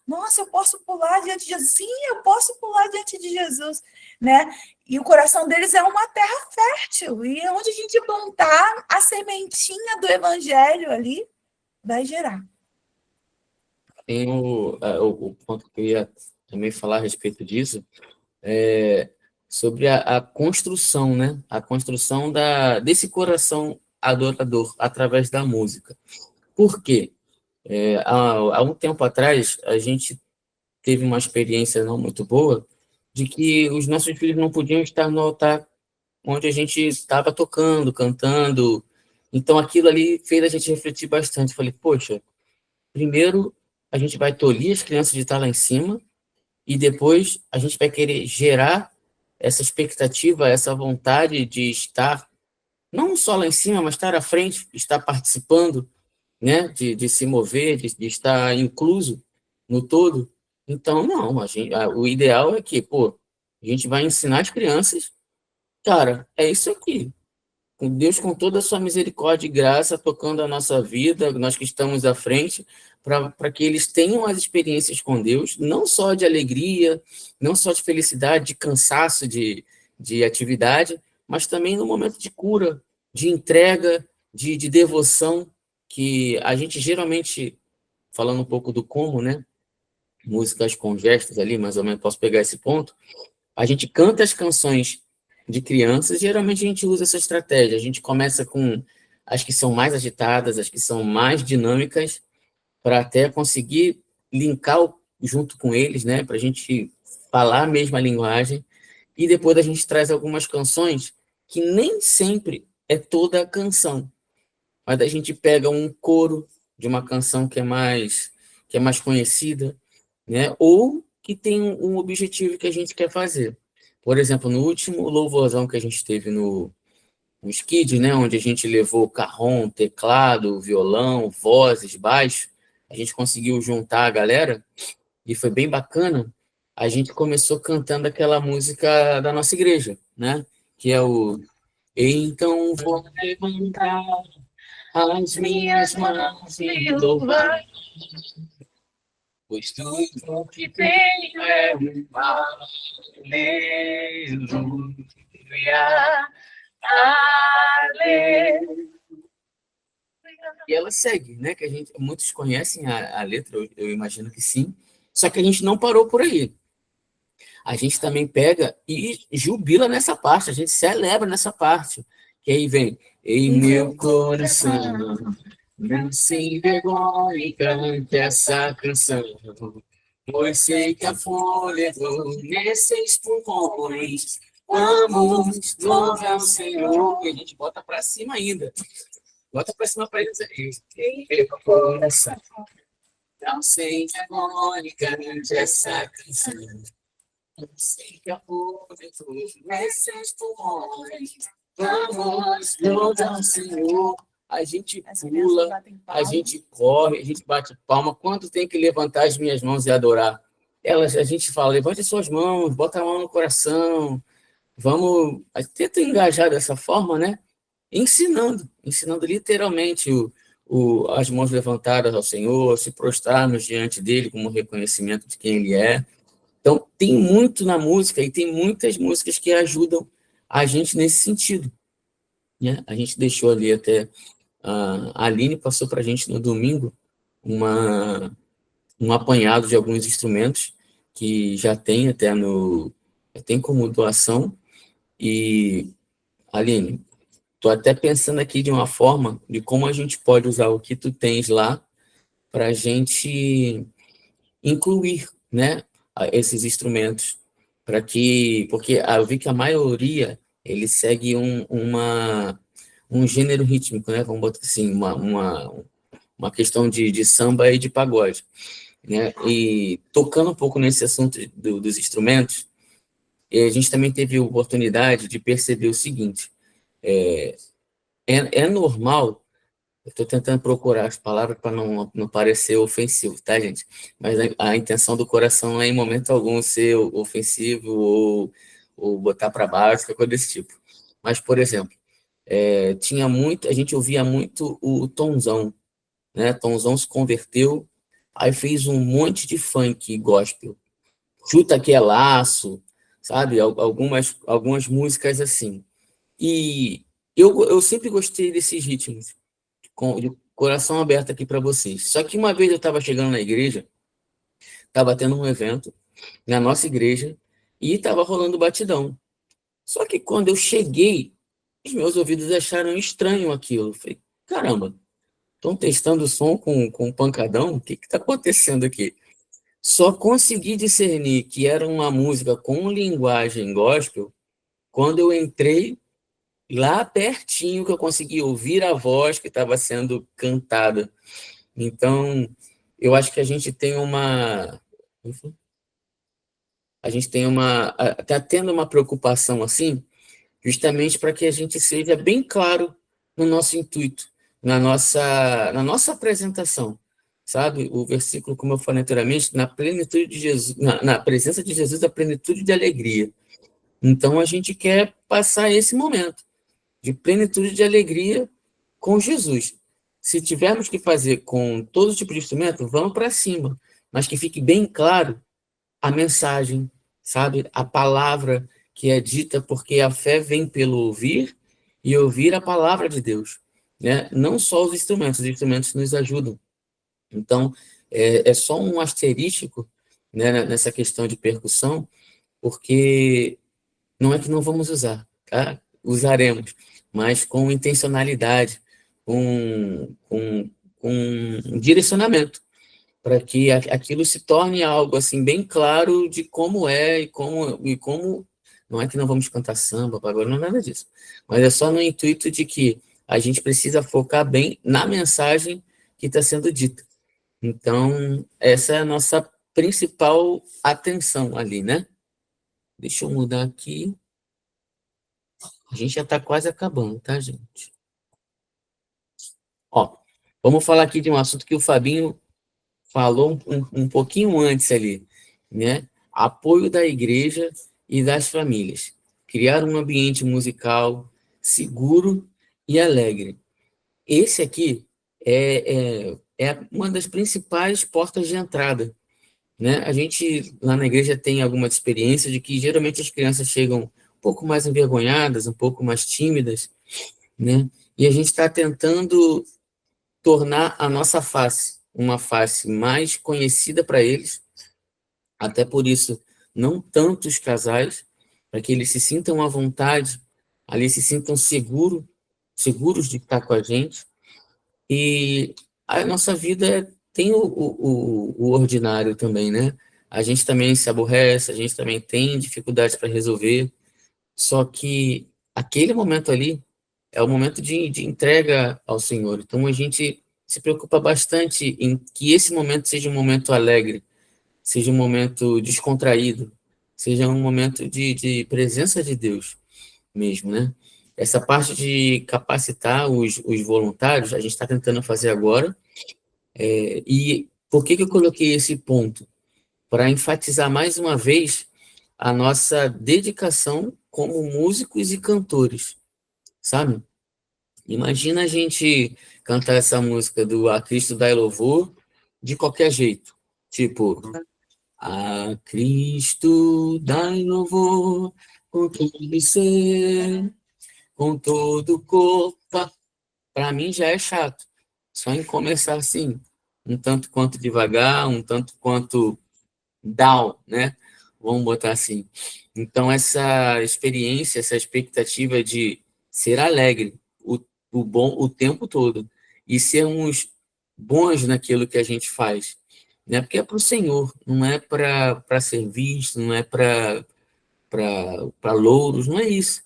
nossa, eu posso pular diante de Jesus. Sim, eu posso pular diante de Jesus, né? E o coração deles é uma terra fértil. E onde a gente plantar a sementinha do evangelho ali, vai gerar. Tem o ponto que eu ia também falar a respeito disso, sobre a construção, né? A construção desse coração adorador através da música. Por quê? Há um tempo atrás, a gente teve uma experiência não muito boa de que os nossos filhos não podiam estar no altar onde a gente estava tocando, cantando. Então, aquilo ali fez a gente refletir bastante. Falei, poxa, primeiro a gente vai tolir as crianças de estar lá em cima e depois a gente vai querer gerar essa expectativa, essa vontade de estar não só lá em cima, mas estar à frente, estar participando, né, de se mover, de estar incluso no todo. Então, não, o ideal é que, a gente vai ensinar as crianças, cara, é isso aqui. Com Deus, com toda a sua misericórdia e graça, tocando a nossa vida, nós que estamos à frente, para que eles tenham as experiências com Deus, não só de alegria, não só de felicidade, de cansaço, de atividade, mas também no momento de cura, de entrega, de devoção, que a gente geralmente, falando um pouco do como, né? Músicas com gestos ali, mais ou menos, posso pegar esse ponto, a gente canta as canções de crianças, geralmente a gente usa essa estratégia, a gente começa com as que são mais agitadas, as que são mais dinâmicas, para até conseguir linkar junto com eles, né, para a gente falar a mesma linguagem, e depois a gente traz algumas canções que nem sempre é toda a canção, mas a gente pega um coro de uma canção que é mais conhecida, né, ou que tem um objetivo que a gente quer fazer. Por exemplo, no último louvorzão que a gente teve no Skid, né, onde a gente levou carrom, teclado, violão, vozes, baixo, a gente conseguiu juntar a galera e foi bem bacana. A gente começou cantando aquela música da nossa igreja, né, que é o Então vou levantar as minhas mãos e louvar, pois tudo que tenho é um aleluia, aleluia. E ela segue, né? Que muitos conhecem a letra, eu imagino que sim. Só que a gente não parou por aí. A gente também pega e jubila nessa parte, a gente celebra nessa parte. Que aí vem, em meu coração, não se envergonhe e cante essa canção, pois sei que a fôlego nesses pulmões, vamos louvar o Senhor. E a gente bota para cima ainda. Bota para cima para eles aí. Em meu coração, não se envergonhe e cante essa canção, pois sei que a fôlego nesses pulmões, vamos louvar o Senhor. A gente pula, a gente corre, a gente bate palma. Quanto tem que levantar as minhas mãos e adorar? A gente fala, levante suas mãos, bota a mão no coração. Vamos, tenta engajar dessa forma, né? Ensinando literalmente as mãos levantadas ao Senhor, se prostrarmos diante dele como reconhecimento de quem ele é. Então, tem muito na música e tem muitas músicas que ajudam a gente nesse sentido, né? A gente deixou ali até... A Aline passou para a gente no domingo um apanhado de alguns instrumentos que já tem tem como doação. E, Aline, tô até pensando aqui de uma forma de como a gente pode usar o que tu tens lá para a gente incluir, né, esses instrumentos, porque eu vi que a maioria ele segue um gênero rítmico, né, vamos botar assim, uma questão de samba e de pagode, né, e tocando um pouco nesse assunto dos instrumentos, a gente também teve a oportunidade de perceber o seguinte, é normal. Eu estou tentando procurar as palavras para não parecer ofensivo, tá, gente? Mas a intenção do coração não é, em momento algum, ser ofensivo ou botar para baixo, qualquer coisa desse tipo. Mas, por exemplo, a gente ouvia muito o Tonzão, né? Tonzão se converteu, aí fez um monte de funk gospel. Chuta que é laço, sabe? Algumas músicas assim. E eu sempre gostei desses ritmos de coração aberto aqui para vocês. Só que uma vez eu estava chegando na igreja, estava tendo um evento na nossa igreja e estava rolando batidão. Só que quando eu cheguei, os meus ouvidos acharam estranho aquilo. Eu falei, caramba, estão testando o som com pancadão? O que está acontecendo aqui? Só consegui discernir que era uma música com linguagem gospel quando eu entrei lá pertinho, que eu consegui ouvir a voz que estava sendo cantada. Então, eu acho que a gente tem está tendo uma preocupação assim, justamente para que a gente seja bem claro no nosso intuito, na nossa apresentação, sabe? O versículo, como eu falei anteriormente, na plenitude de Jesus, na presença de Jesus, a plenitude de alegria. Então, a gente quer passar esse momento de plenitude de alegria com Jesus. Se tivermos que fazer com todo tipo de instrumento, vamos para cima, mas que fique bem claro a mensagem, sabe? A palavra que é dita, porque a fé vem pelo ouvir e ouvir a palavra de Deus, né? Não só os instrumentos nos ajudam. Então, é só um asterístico, né, nessa questão de percussão, porque não é que não vamos usar, tá? Usaremos, mas com intencionalidade, com um direcionamento, para que aquilo se torne algo assim bem claro de como é e como não é que não vamos cantar samba, agora não é nada disso, mas é só no intuito de que a gente precisa focar bem na mensagem que está sendo dita. Então, essa é a nossa principal atenção ali, né? Deixa eu mudar aqui. A gente já está quase acabando, tá, gente? Ó, vamos falar aqui de um assunto que o Fabinho falou um pouquinho antes ali, né? Apoio da igreja e das famílias. Criar um ambiente musical seguro e alegre. Esse aqui é uma das principais portas de entrada, né? A gente, lá na igreja, tem alguma experiência de que, geralmente, as crianças chegam um pouco mais envergonhadas, um pouco mais tímidas, né? E a gente está tentando tornar a nossa face uma face mais conhecida para eles, até por isso, não tantos casais, para que eles se sintam à vontade, ali se sintam seguros de estar com a gente, e a nossa vida tem o ordinário também, né? A gente também se aborrece, a gente também tem dificuldades para resolver, só que aquele momento ali é o momento de entrega ao Senhor. Então, a gente se preocupa bastante em que esse momento seja um momento alegre, seja um momento descontraído, seja um momento de presença de Deus mesmo, né? Essa parte de capacitar os voluntários, a gente está tentando fazer agora. E por que eu coloquei esse ponto? Para enfatizar mais uma vez a nossa dedicação como músicos e cantores, sabe? Imagina a gente cantar essa música do A Cristo dai louvor de qualquer jeito. Tipo, a Cristo dai louvor com todo ser, com todo o corpo. Para mim já é chato. Só em começar assim, um tanto quanto devagar, um tanto quanto down, né? Vamos botar assim. Então, essa experiência, essa expectativa de ser alegre, o bom o tempo todo e sermos bons naquilo que a gente faz, né? Porque é para o Senhor, não é para ser visto, não é para louros, não é isso.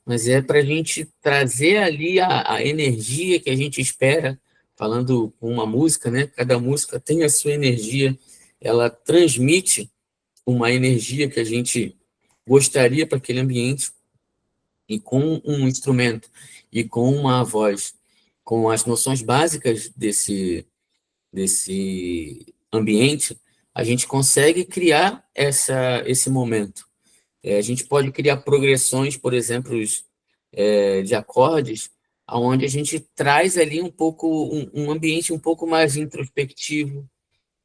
Mas é para a gente trazer ali a energia que a gente espera, falando com uma música, né? Cada música tem a sua energia, ela transmite uma energia que a gente gostaria para aquele ambiente, e com um instrumento e com uma voz, com as noções básicas desse ambiente, a gente consegue criar esse momento. A gente pode criar progressões, por exemplo, de acordes, onde a gente traz ali um pouco um ambiente um pouco mais introspectivo,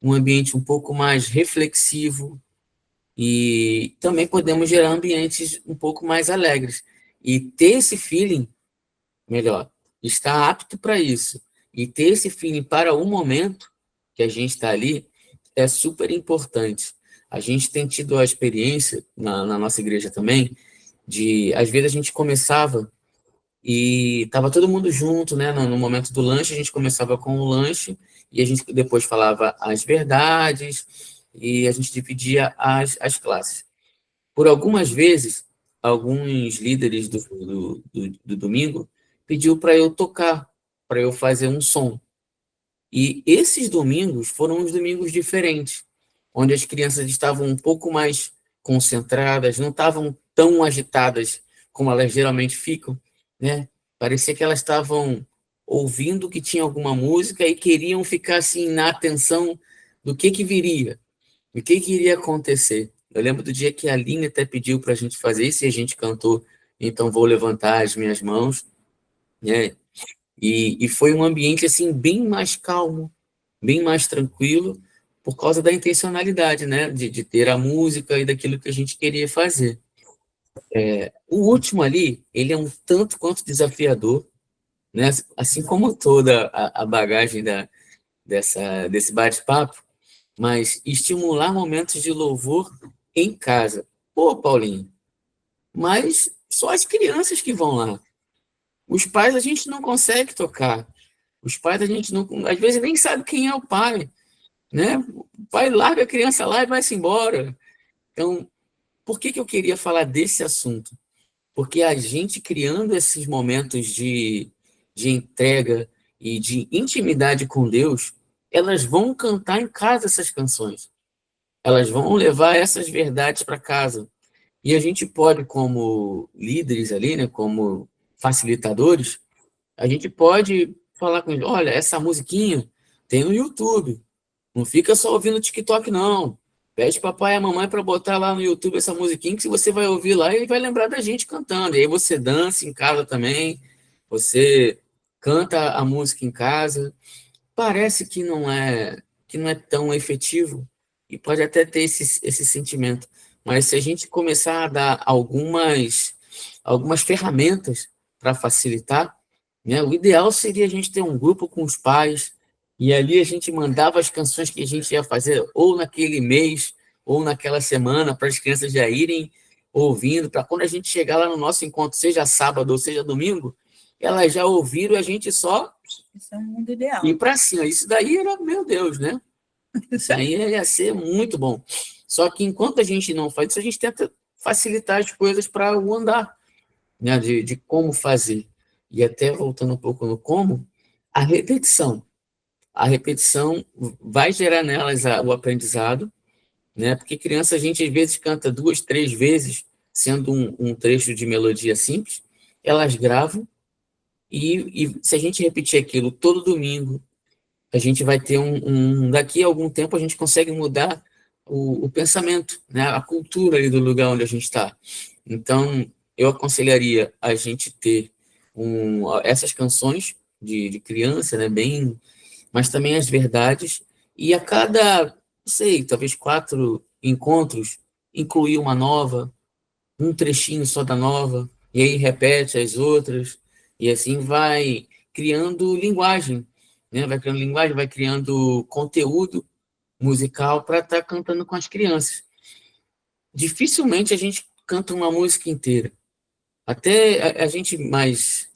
um ambiente um pouco mais reflexivo, e também podemos gerar ambientes um pouco mais alegres. E ter esse feeling, melhor, estar apto para isso, e ter esse feeling para o momento que a gente está ali, é super importante. A gente tem tido a experiência, na nossa igreja também, às vezes a gente começava e estava todo mundo junto, né? No momento do lanche, a gente começava com o lanche e a gente depois falava as verdades e a gente dividia as classes. Por algumas vezes, alguns líderes do domingo pediu para eu tocar, para eu fazer um som. E esses domingos foram uns domingos diferentes, onde as crianças estavam um pouco mais concentradas, não estavam tão agitadas como elas geralmente ficam, né? Parecia que elas estavam ouvindo que tinha alguma música e queriam ficar assim na atenção do que viria, do que iria acontecer. Eu lembro do dia que a Aline até pediu para a gente fazer isso e a gente cantou Então Vou Levantar as Minhas Mãos, né? E foi um ambiente assim bem mais calmo, bem mais tranquilo, por causa da intencionalidade, né? De ter a música e daquilo que a gente queria fazer. O último ali, ele é um tanto quanto desafiador, né? Assim como toda a bagagem desse bate-papo, mas estimular momentos de louvor em casa. Pô, Paulinho, mas só as crianças que vão lá. Os pais a gente não consegue tocar. Os pais a gente não, às vezes nem sabe quem é o pai, né? O pai larga a criança lá e vai-se embora. Então, por que eu queria falar desse assunto? Porque a gente criando esses momentos de entrega e de intimidade com Deus, elas vão cantar em casa essas canções. Elas vão levar essas verdades para casa. E a gente pode, como líderes ali, né, como facilitadores, a gente pode falar com eles, olha, essa musiquinha tem no YouTube. Não fica só ouvindo TikTok, não. Pede papai e a mamãe para botar lá no YouTube essa musiquinha que você vai ouvir lá e vai lembrar da gente cantando. E aí você dança em casa também, você canta a música em casa. Parece que não é tão efetivo e pode até ter esse sentimento. Mas se a gente começar a dar algumas ferramentas para facilitar, né, o ideal seria a gente ter um grupo com os pais e ali a gente mandava as canções que a gente ia fazer ou naquele mês ou naquela semana para as crianças já irem ouvindo, para quando a gente chegar lá no nosso encontro, seja sábado ou seja domingo, elas já ouviram e a gente só Isso é um mundo ideal. ir para cima. Isso daí era, meu Deus, né? Isso aí ia ser muito bom. Só que enquanto a gente não faz isso, a gente tenta facilitar as coisas para o andar, né? De como fazer. E até voltando um pouco no como, a repetição. A repetição vai gerar nelas o aprendizado, né? Porque criança a gente às vezes canta 2, 3 vezes, sendo um trecho de melodia simples, elas gravam e se a gente repetir aquilo todo domingo, a gente vai ter daqui a algum tempo a gente consegue mudar o pensamento, né? A cultura ali do lugar onde a gente está. Então, eu aconselharia a gente ter essas canções de criança, né? Mas também as verdades, e a cada, não sei, talvez 4 encontros, incluir uma nova, um trechinho só da nova, e aí repete as outras, e assim vai criando linguagem, né? Vai criando linguagem, vai criando conteúdo musical para estar cantando com as crianças. Dificilmente a gente canta uma música inteira. Até a gente mais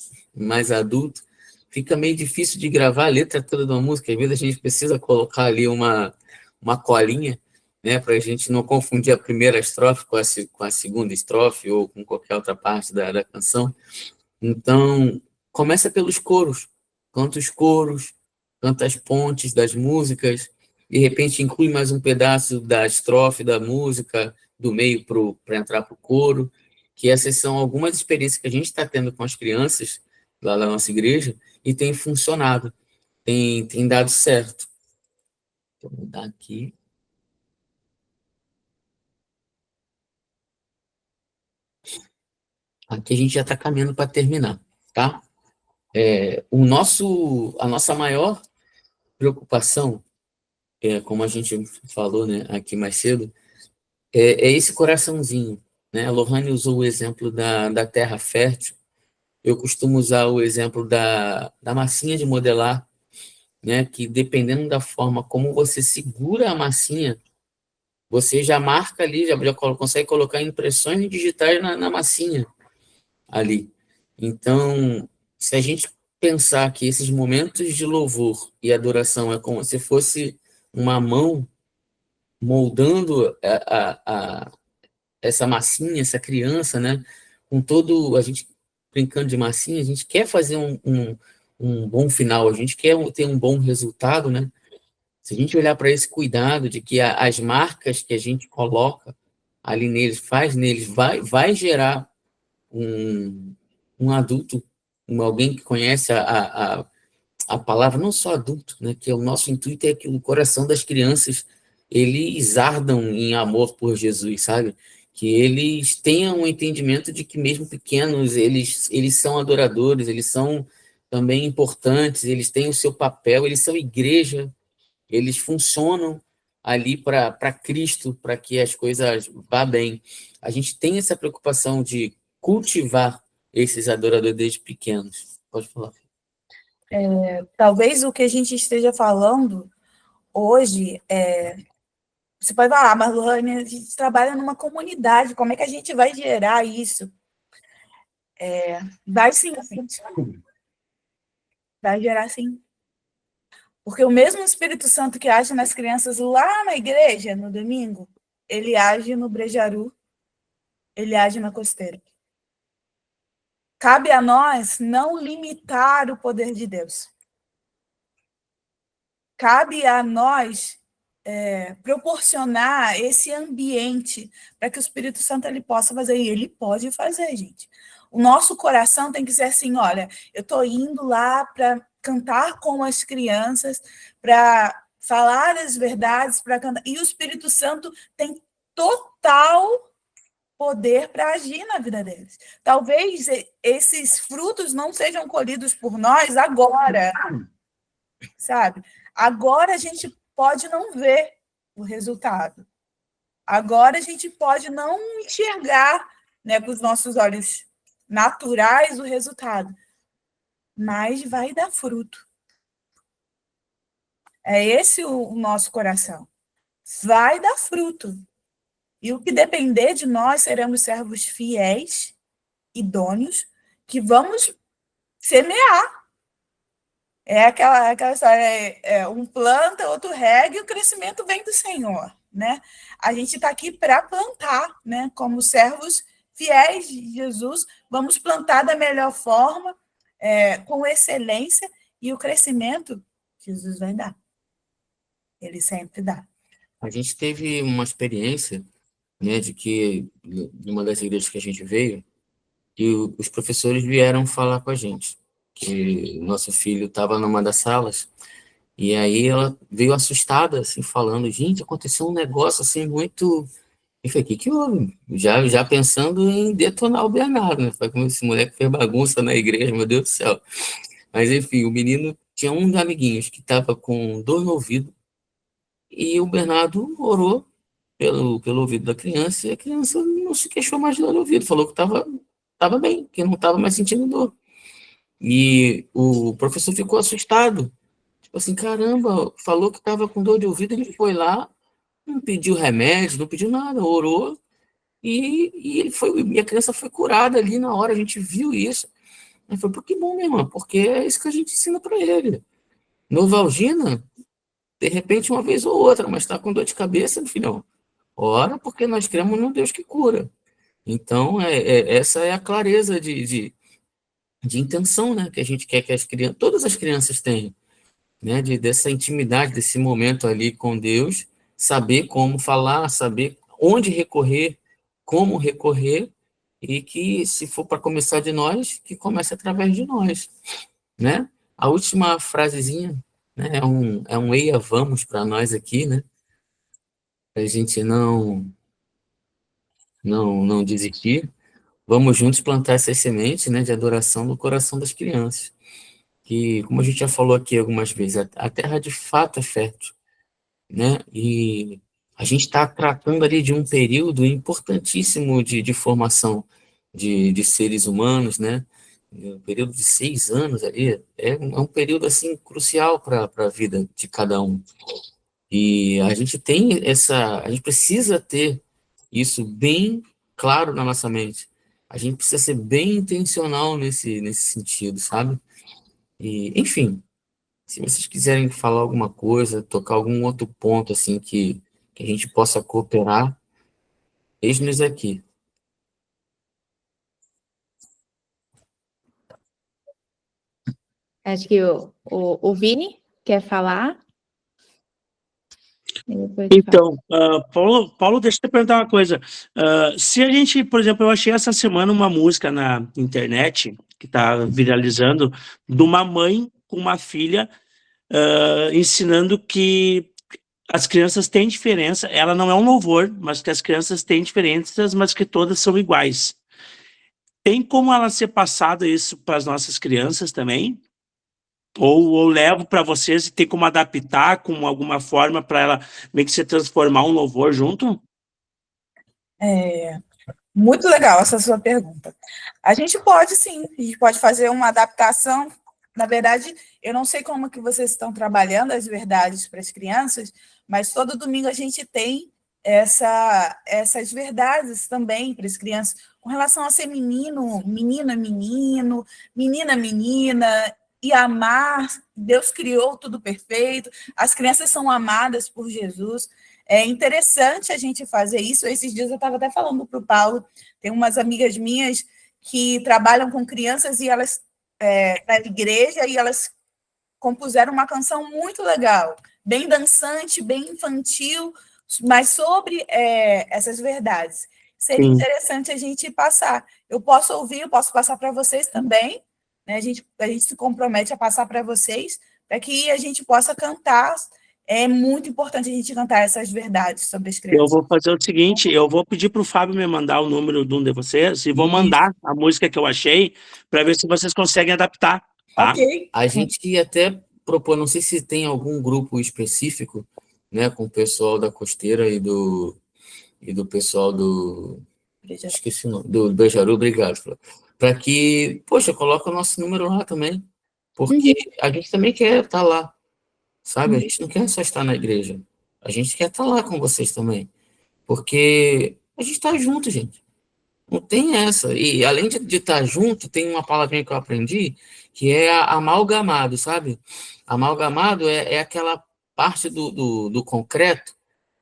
adulto, fica meio difícil de gravar a letra toda de uma música. Às vezes a gente precisa colocar ali uma colinha, né, para a gente não confundir a primeira estrofe com a segunda estrofe ou com qualquer outra parte da canção. Então, começa pelos coros. Canta os coros, canta as pontes das músicas, de repente inclui mais um pedaço da estrofe da música, do meio para entrar para o coro, que essas são algumas experiências que a gente está tendo com as crianças lá na nossa igreja e tem funcionado, tem dado certo. Vou mudar aqui. Aqui a gente já está caminhando para terminar, tá? A nossa maior preocupação, como a gente falou, né, aqui mais cedo, é esse coraçãozinho, né? A Lohane usou o exemplo da terra fértil. Eu costumo usar o exemplo da massinha de modelar, né? Que dependendo da forma como você segura a massinha, você já marca ali, já consegue colocar impressões digitais na massinha ali. Então, se a gente pensar que esses momentos de louvor e adoração é como se fosse uma mão moldando essa massinha, essa criança, né? Com todo a gente brincando de massinha, a gente quer fazer um bom final, a gente quer ter um bom resultado, né? Se a gente olhar para esse cuidado de que as marcas que a gente coloca ali neles, faz neles, vai gerar um adulto, alguém que conhece a palavra, não só adulto, né? Que é o nosso intuito é que o coração das crianças, eles ardam em amor por Jesus, sabe? Que eles tenham um entendimento de que mesmo pequenos, eles são adoradores, eles são também importantes, eles têm o seu papel, eles são igreja, eles funcionam ali para Cristo, para que as coisas vá bem. A gente tem essa preocupação de cultivar esses adoradores desde pequenos. Pode falar. Talvez o que a gente esteja falando hoje você pode falar, mas Lohane, a gente trabalha numa comunidade, como é que a gente vai gerar isso? Vai sim, vai gerar sim. Porque o mesmo Espírito Santo que age nas crianças lá na igreja, no domingo, ele age no Brejaru, ele age na Costeira. Cabe a nós não limitar o poder de Deus. Cabe a nós proporcionar esse ambiente para que o Espírito Santo ele possa fazer, e ele pode fazer, gente. O nosso coração tem que ser assim, olha, eu estou indo lá para cantar com as crianças, para falar as verdades, para cantar, e o Espírito Santo tem total poder para agir na vida deles. Talvez esses frutos não sejam colhidos por nós agora, sabe? Agora a gente pode não ver o resultado. Agora a gente pode não enxergar, né, com os nossos olhos naturais o resultado, mas vai dar fruto. É esse o nosso coração. Vai dar fruto. E o que depender de nós, seremos servos fiéis, idôneos, que vamos semear. É aquela história, um planta, outro rega, e o crescimento vem do Senhor, né? A gente está aqui para plantar, né? Como servos fiéis de Jesus, vamos plantar da melhor forma, com excelência, e o crescimento Jesus vai dar. Ele sempre dá. A gente teve uma experiência, né, de uma das igrejas que a gente veio, que os professores vieram falar com a gente, que nosso filho estava numa das salas, e aí ela veio assustada, assim, falando, gente, aconteceu um negócio, assim, muito... Eu falei, o que houve? Já pensando em detonar o Bernardo, né? Foi como esse moleque fez bagunça na igreja, meu Deus do céu. Mas, enfim, o menino tinha um dos amiguinhos que estava com dor no ouvido, e o Bernardo orou pelo ouvido da criança, e a criança não se queixou mais de dor no ouvido, falou que estava bem, que não estava mais sentindo dor. E o professor ficou assustado, tipo assim, caramba, falou que estava com dor de ouvido, ele foi lá, não pediu remédio, não pediu nada, orou, e a criança foi curada ali na hora, a gente viu isso. Aí foi, pô, que bom, minha irmã, porque é isso que a gente ensina para ele. Novalgina, de repente, uma vez ou outra, mas está com dor de cabeça, filhão. Ora, porque nós cremos num Deus que cura. Então, essa é a clareza de intenção, né, que a gente quer que todas as crianças tenham, né, dessa intimidade, desse momento ali com Deus, saber como falar, saber onde recorrer, como recorrer, e que, se for para começar de nós, que comece através de nós, né? A última frasezinha, né, é um eia vamos para nós aqui, né, para a gente não desistir. Vamos juntos plantar essas sementes, né, de adoração no coração das crianças. Que, como a gente já falou aqui algumas vezes, a terra de fato é fértil, né? E a gente está tratando ali de um período importantíssimo de formação de seres humanos, né? Um período de 6 anos ali é um período assim crucial para a vida de cada um. E a gente precisa ter isso bem claro na nossa mente. A gente precisa ser bem intencional nesse sentido, sabe? E, enfim, se vocês quiserem falar alguma coisa, tocar algum outro ponto assim que a gente possa cooperar, eis-nos aqui. Acho que o Vini quer falar. E depois eu falo. Então, Paulo, deixa eu te perguntar uma coisa. Se a gente, por exemplo, eu achei essa semana uma música na internet que está viralizando de uma mãe com uma filha ensinando que as crianças têm diferença. Ela não é um louvor, mas que as crianças têm diferenças, mas que todas são iguais. Tem como ela ser passada isso para as nossas crianças também? Ou levo para vocês e tem como adaptar com alguma forma para ela meio que se transformar um louvor junto? Muito legal essa sua pergunta. A gente pode, sim, a gente pode fazer uma adaptação. Na verdade, eu não sei como que vocês estão trabalhando as verdades para as crianças, mas todo domingo a gente tem essas verdades também para as crianças, com relação a ser menino, menina, menino, menina, menina, e amar. Deus criou tudo perfeito, as crianças são amadas por Jesus. É interessante a gente fazer isso. Esses dias eu estava até falando para o Paulo, tem umas amigas minhas que trabalham com crianças e elas na igreja, e elas compuseram uma canção muito legal, bem dançante, bem infantil, mas sobre essas verdades. Seria Sim. interessante a gente passar. Eu posso ouvir, eu posso passar para vocês também, né? A gente se compromete a passar para vocês, para que a gente possa cantar. É muito importante a gente cantar essas verdades sobre as Eu crianças. vou fazer o seguinte, eu vou pedir para o Fábio me mandar o número de um de vocês e vou Isso. mandar a música que eu achei para ver se vocês conseguem adaptar, tá? Ok. A gente ia até propor, não sei se tem algum grupo específico, né, com o pessoal da Costeira e do pessoal esqueci o nome, do Bejaru, obrigado, para que, poxa, coloca o nosso número lá também, porque a gente também quer estar lá, sabe? A gente não quer só estar na igreja, a gente quer estar lá com vocês também, porque a gente está junto, gente. Não tem essa. E além de estar junto, tem uma palavrinha que eu aprendi, que é amalgamado, sabe? Amalgamado é aquela parte do concreto,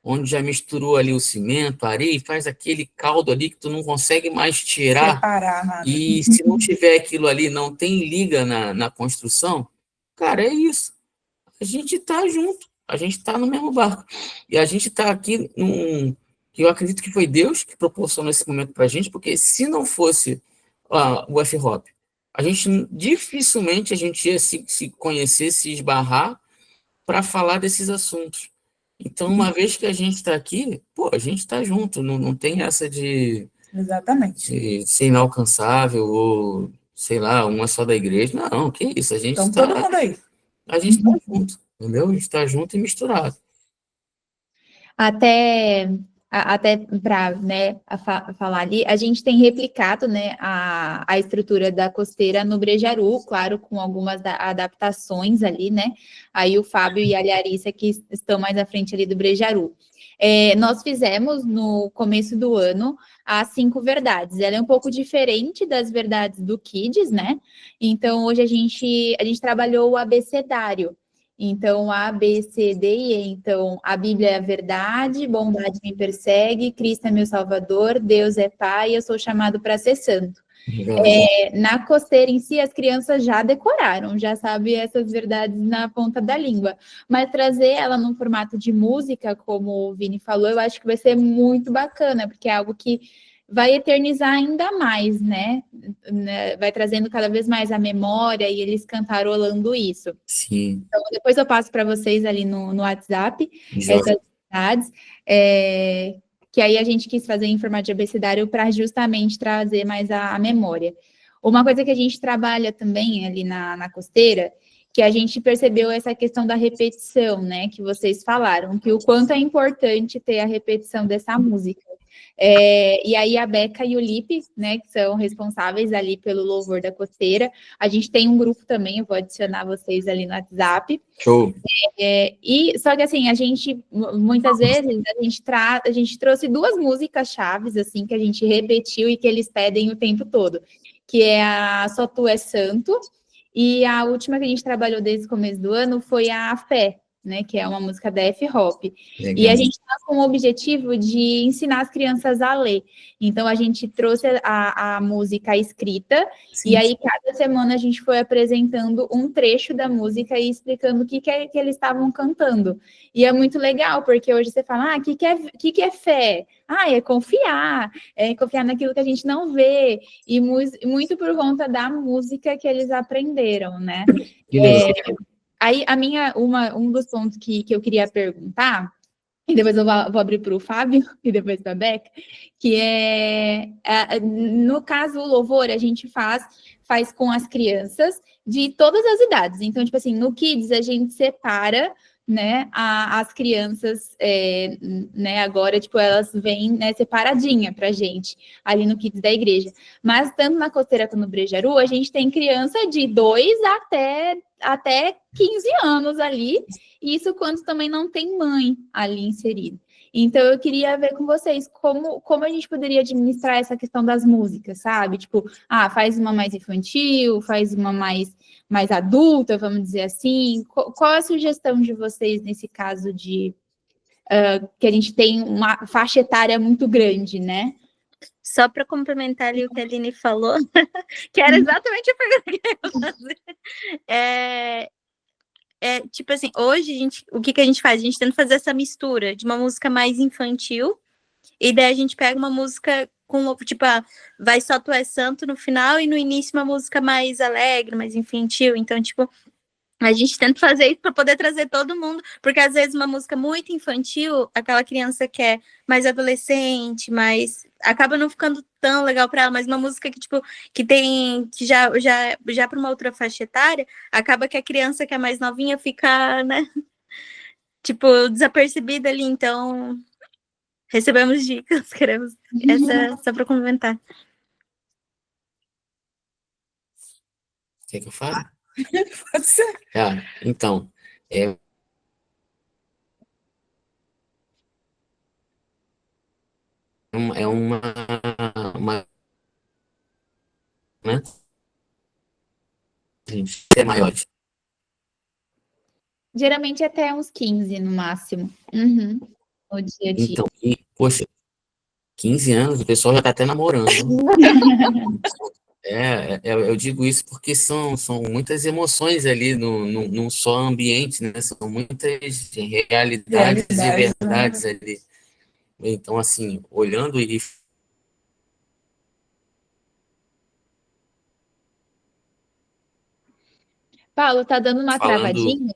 onde já misturou ali o cimento, a areia, e faz aquele caldo ali que tu não consegue mais tirar. Separar nada. E se não tiver aquilo ali, não tem liga na construção, cara, é isso. A gente está junto, a gente está no mesmo barco. E a gente está aqui que eu acredito que foi Deus que proporcionou esse momento para a gente, porque se não fosse o F-Hop, a gente dificilmente a gente ia se conhecer, se esbarrar para falar desses assuntos. Então, uma vez que a gente está aqui, pô, a gente está junto, não tem essa Exatamente. de ser inalcançável ou, sei lá, uma só da igreja. Não, que isso, a gente Então, todo mundo aí. está junto, entendeu? A gente está junto e misturado. Até até para, né, falar ali, a gente tem replicado, né, a estrutura da costeira no Brejaru, claro, com algumas adaptações ali, né, aí o Fábio e a Larissa que estão mais à frente ali do Brejaru. Nós fizemos no começo do ano as 5 verdades. Ela é um pouco diferente das verdades do Kids, né? Então, hoje a gente trabalhou o abecedário. Então, A, B, C, D e E. Então, a Bíblia é a verdade, bondade me persegue, Cristo é meu Salvador, Deus é Pai, eu sou chamado para ser santo. Na costeira em si, as crianças já decoraram, já sabem essas verdades na ponta da língua. Mas trazer ela num formato de música, como o Vini falou, eu acho que vai ser muito bacana, porque é algo que vai eternizar ainda mais, né? Vai trazendo cada vez mais a memória e eles cantarolando isso. Sim. Então, depois eu passo para vocês ali no WhatsApp essas verdades, que aí a gente quis fazer em formato de abecedário para justamente trazer mais a memória. Uma coisa que a gente trabalha também ali na costeira, que a gente percebeu essa questão da repetição, né? Que vocês falaram, que o quanto é importante ter a repetição dessa música. E aí a Beca e o Lipe, né, que são responsáveis ali pelo louvor da costeira. A gente tem um grupo também, eu vou adicionar vocês ali no WhatsApp. Show. E só que assim, a gente muitas vezes a gente trouxe 2 músicas chaves assim que a gente repetiu e que eles pedem o tempo todo, que é a Só Tu És Santo, e a última que a gente trabalhou desde o começo do ano foi a Fé, né, que é uma música da F-Hop. E a gente está com o objetivo de ensinar as crianças a ler. Então, a gente trouxe a música escrita, sim, e aí cada semana a gente foi apresentando um trecho da música e explicando o que eles estavam cantando. E é muito legal, porque hoje você fala, o que é fé? É confiar naquilo que a gente não vê, e muito por conta da música que eles aprenderam, né? Aí, um dos pontos que eu queria perguntar, e depois eu vou abrir para o Fábio e depois para a Beca, que no caso, o louvor a gente faz com as crianças de todas as idades. Então, tipo assim, no Kids a gente separa, né, as crianças, né, agora, tipo, elas vêm, né, separadinha pra gente, ali no Kids da igreja. Mas, tanto na costeira quanto no Brejaru, a gente tem criança de 2 até 15 anos ali, e isso quando também não tem mãe ali inserida. Então, eu queria ver com vocês como a gente poderia administrar essa questão das músicas, sabe? Tipo, faz uma mais infantil, faz uma mais adulta, vamos dizer assim. Qual a sugestão de vocês nesse caso de que a gente tem uma faixa etária muito grande, né? Só para complementar ali o que a Aline falou, que era exatamente a pergunta que eu ia fazer. Tipo assim, hoje o que a gente faz? A gente tenta fazer essa mistura de uma música mais infantil, e daí a gente pega uma música com, tipo, vai Só Tu És Santo no final, e no início uma música mais alegre, mais infantil. Então, tipo, a gente tenta fazer isso para poder trazer todo mundo, porque às vezes uma música muito infantil, aquela criança que é mais adolescente, acaba não ficando tão legal para ela, mas uma música que tipo que já para uma outra faixa etária, acaba que a criança que é mais novinha fica, né, tipo, desapercebida ali. Então, recebemos dicas, queremos essa só para complementar. Quer que eu fale? Pode ser. Então, é uma né? Gente, é maior. Geralmente até uns 15 no máximo. Uhum. No dia a dia. Então, poxa, 15 anos, o pessoal já tá até namorando. Eu digo isso porque são muitas emoções ali num só ambiente, né? São muitas realidades e verdades ali. Então, assim, olhando e Paulo, tá dando uma falando... travadinha?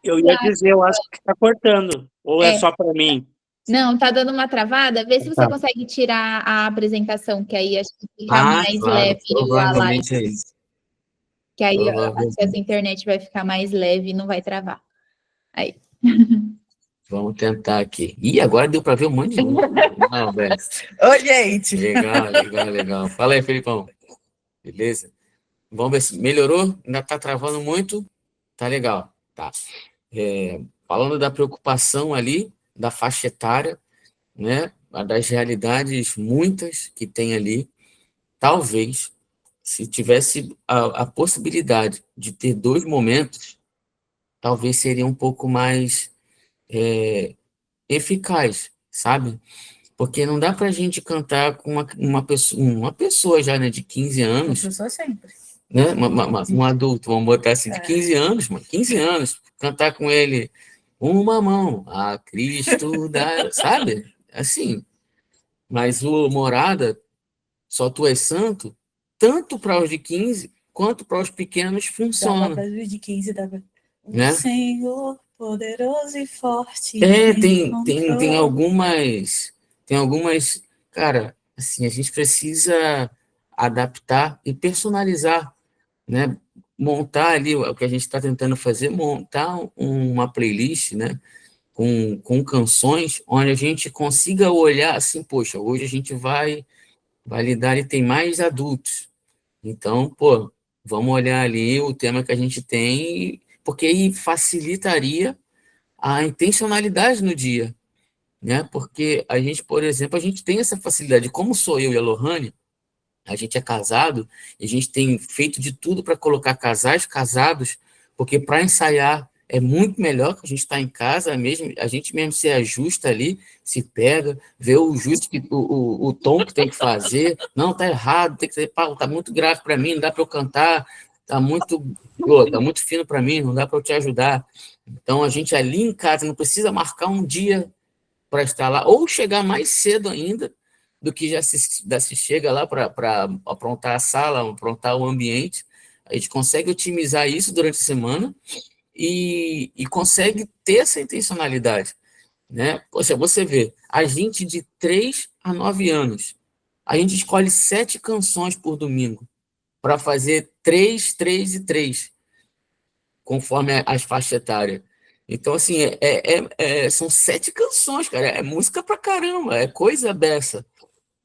Eu ia dizer, eu acho que tá cortando. Ou é só para mim? Não, tá dando uma travada. Vê se você consegue tirar a apresentação, que aí acho que fica mais leve a live. É isso. Que aí acho que essa internet vai ficar mais leve e não vai travar. Aí. Vamos tentar aqui. Ih, agora deu para ver um monte de gente. Não, velho. Ô, gente! Legal. Fala aí, Felipão. Beleza? Vamos ver se melhorou. Ainda está travando muito. Tá legal. Tá. Falando da preocupação ali, da faixa etária, né? Das realidades muitas que tem ali, talvez, se tivesse a possibilidade de ter 2 momentos, talvez seria um pouco mais eficaz, sabe? Porque não dá para a gente cantar com uma pessoa já, né, de 15 anos, Professor sempre. né? Um adulto, vamos botar assim, de 15 anos, mano, 15 anos, cantar com ele uma mão a Cristo dá, sabe? Assim, mas o Morada, Só Tu És Santo, tanto para os de 15 quanto para os pequenos Dava funciona, para os de 15, dava. né? O Senhor, poderoso e forte. Tem algumas, cara, assim, a gente precisa adaptar e personalizar, né? Montar ali o que a gente está tentando fazer, montar uma playlist, né? Com canções onde a gente consiga olhar assim, poxa, hoje a gente vai lidar e tem mais adultos. Então, pô, vamos olhar ali o tema que a gente tem, porque aí facilitaria a intencionalidade no dia, né? Porque a gente, por exemplo, a gente tem essa facilidade. Como sou eu e a Lohane, a gente é casado, e a gente tem feito de tudo para colocar casais casados, porque para ensaiar é muito melhor que a gente está em casa mesmo, a gente mesmo se ajusta ali, se pega, vê o justo o tom que tem que fazer, não, tá errado, tem que ser, pá, tá muito grave para mim, não dá para eu cantar, tá muito fino para mim, não dá para eu te ajudar. Então a gente ali em casa não precisa marcar um dia para estar lá, ou chegar mais cedo ainda do que já se chega lá para aprontar a sala, aprontar o ambiente. A gente consegue otimizar isso durante a semana e consegue ter essa intencionalidade, né? Poxa, você vê, a gente de 3 a 9 anos, a gente escolhe 7 canções por domingo para fazer 3, 3 e 3, conforme as faixas etárias. Então, assim, são 7 canções, cara, é música pra caramba, é coisa dessa.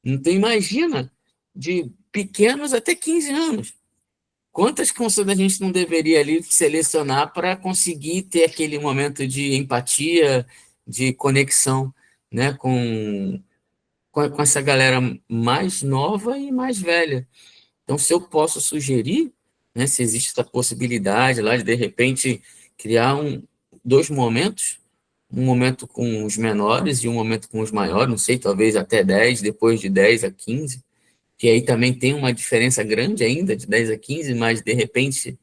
Então, imagina, de pequenos até 15 anos. Quantas canções a gente não deveria ali selecionar para conseguir ter aquele momento de empatia, de conexão, né, com essa galera mais nova e mais velha. Então, se eu posso sugerir, né, se existe essa possibilidade lá de repente, criar 2 momentos, um momento com os menores e um momento com os maiores, não sei, talvez até 10, depois de 10 a 15, que aí também tem uma diferença grande ainda, de 10 a 15, mas de repente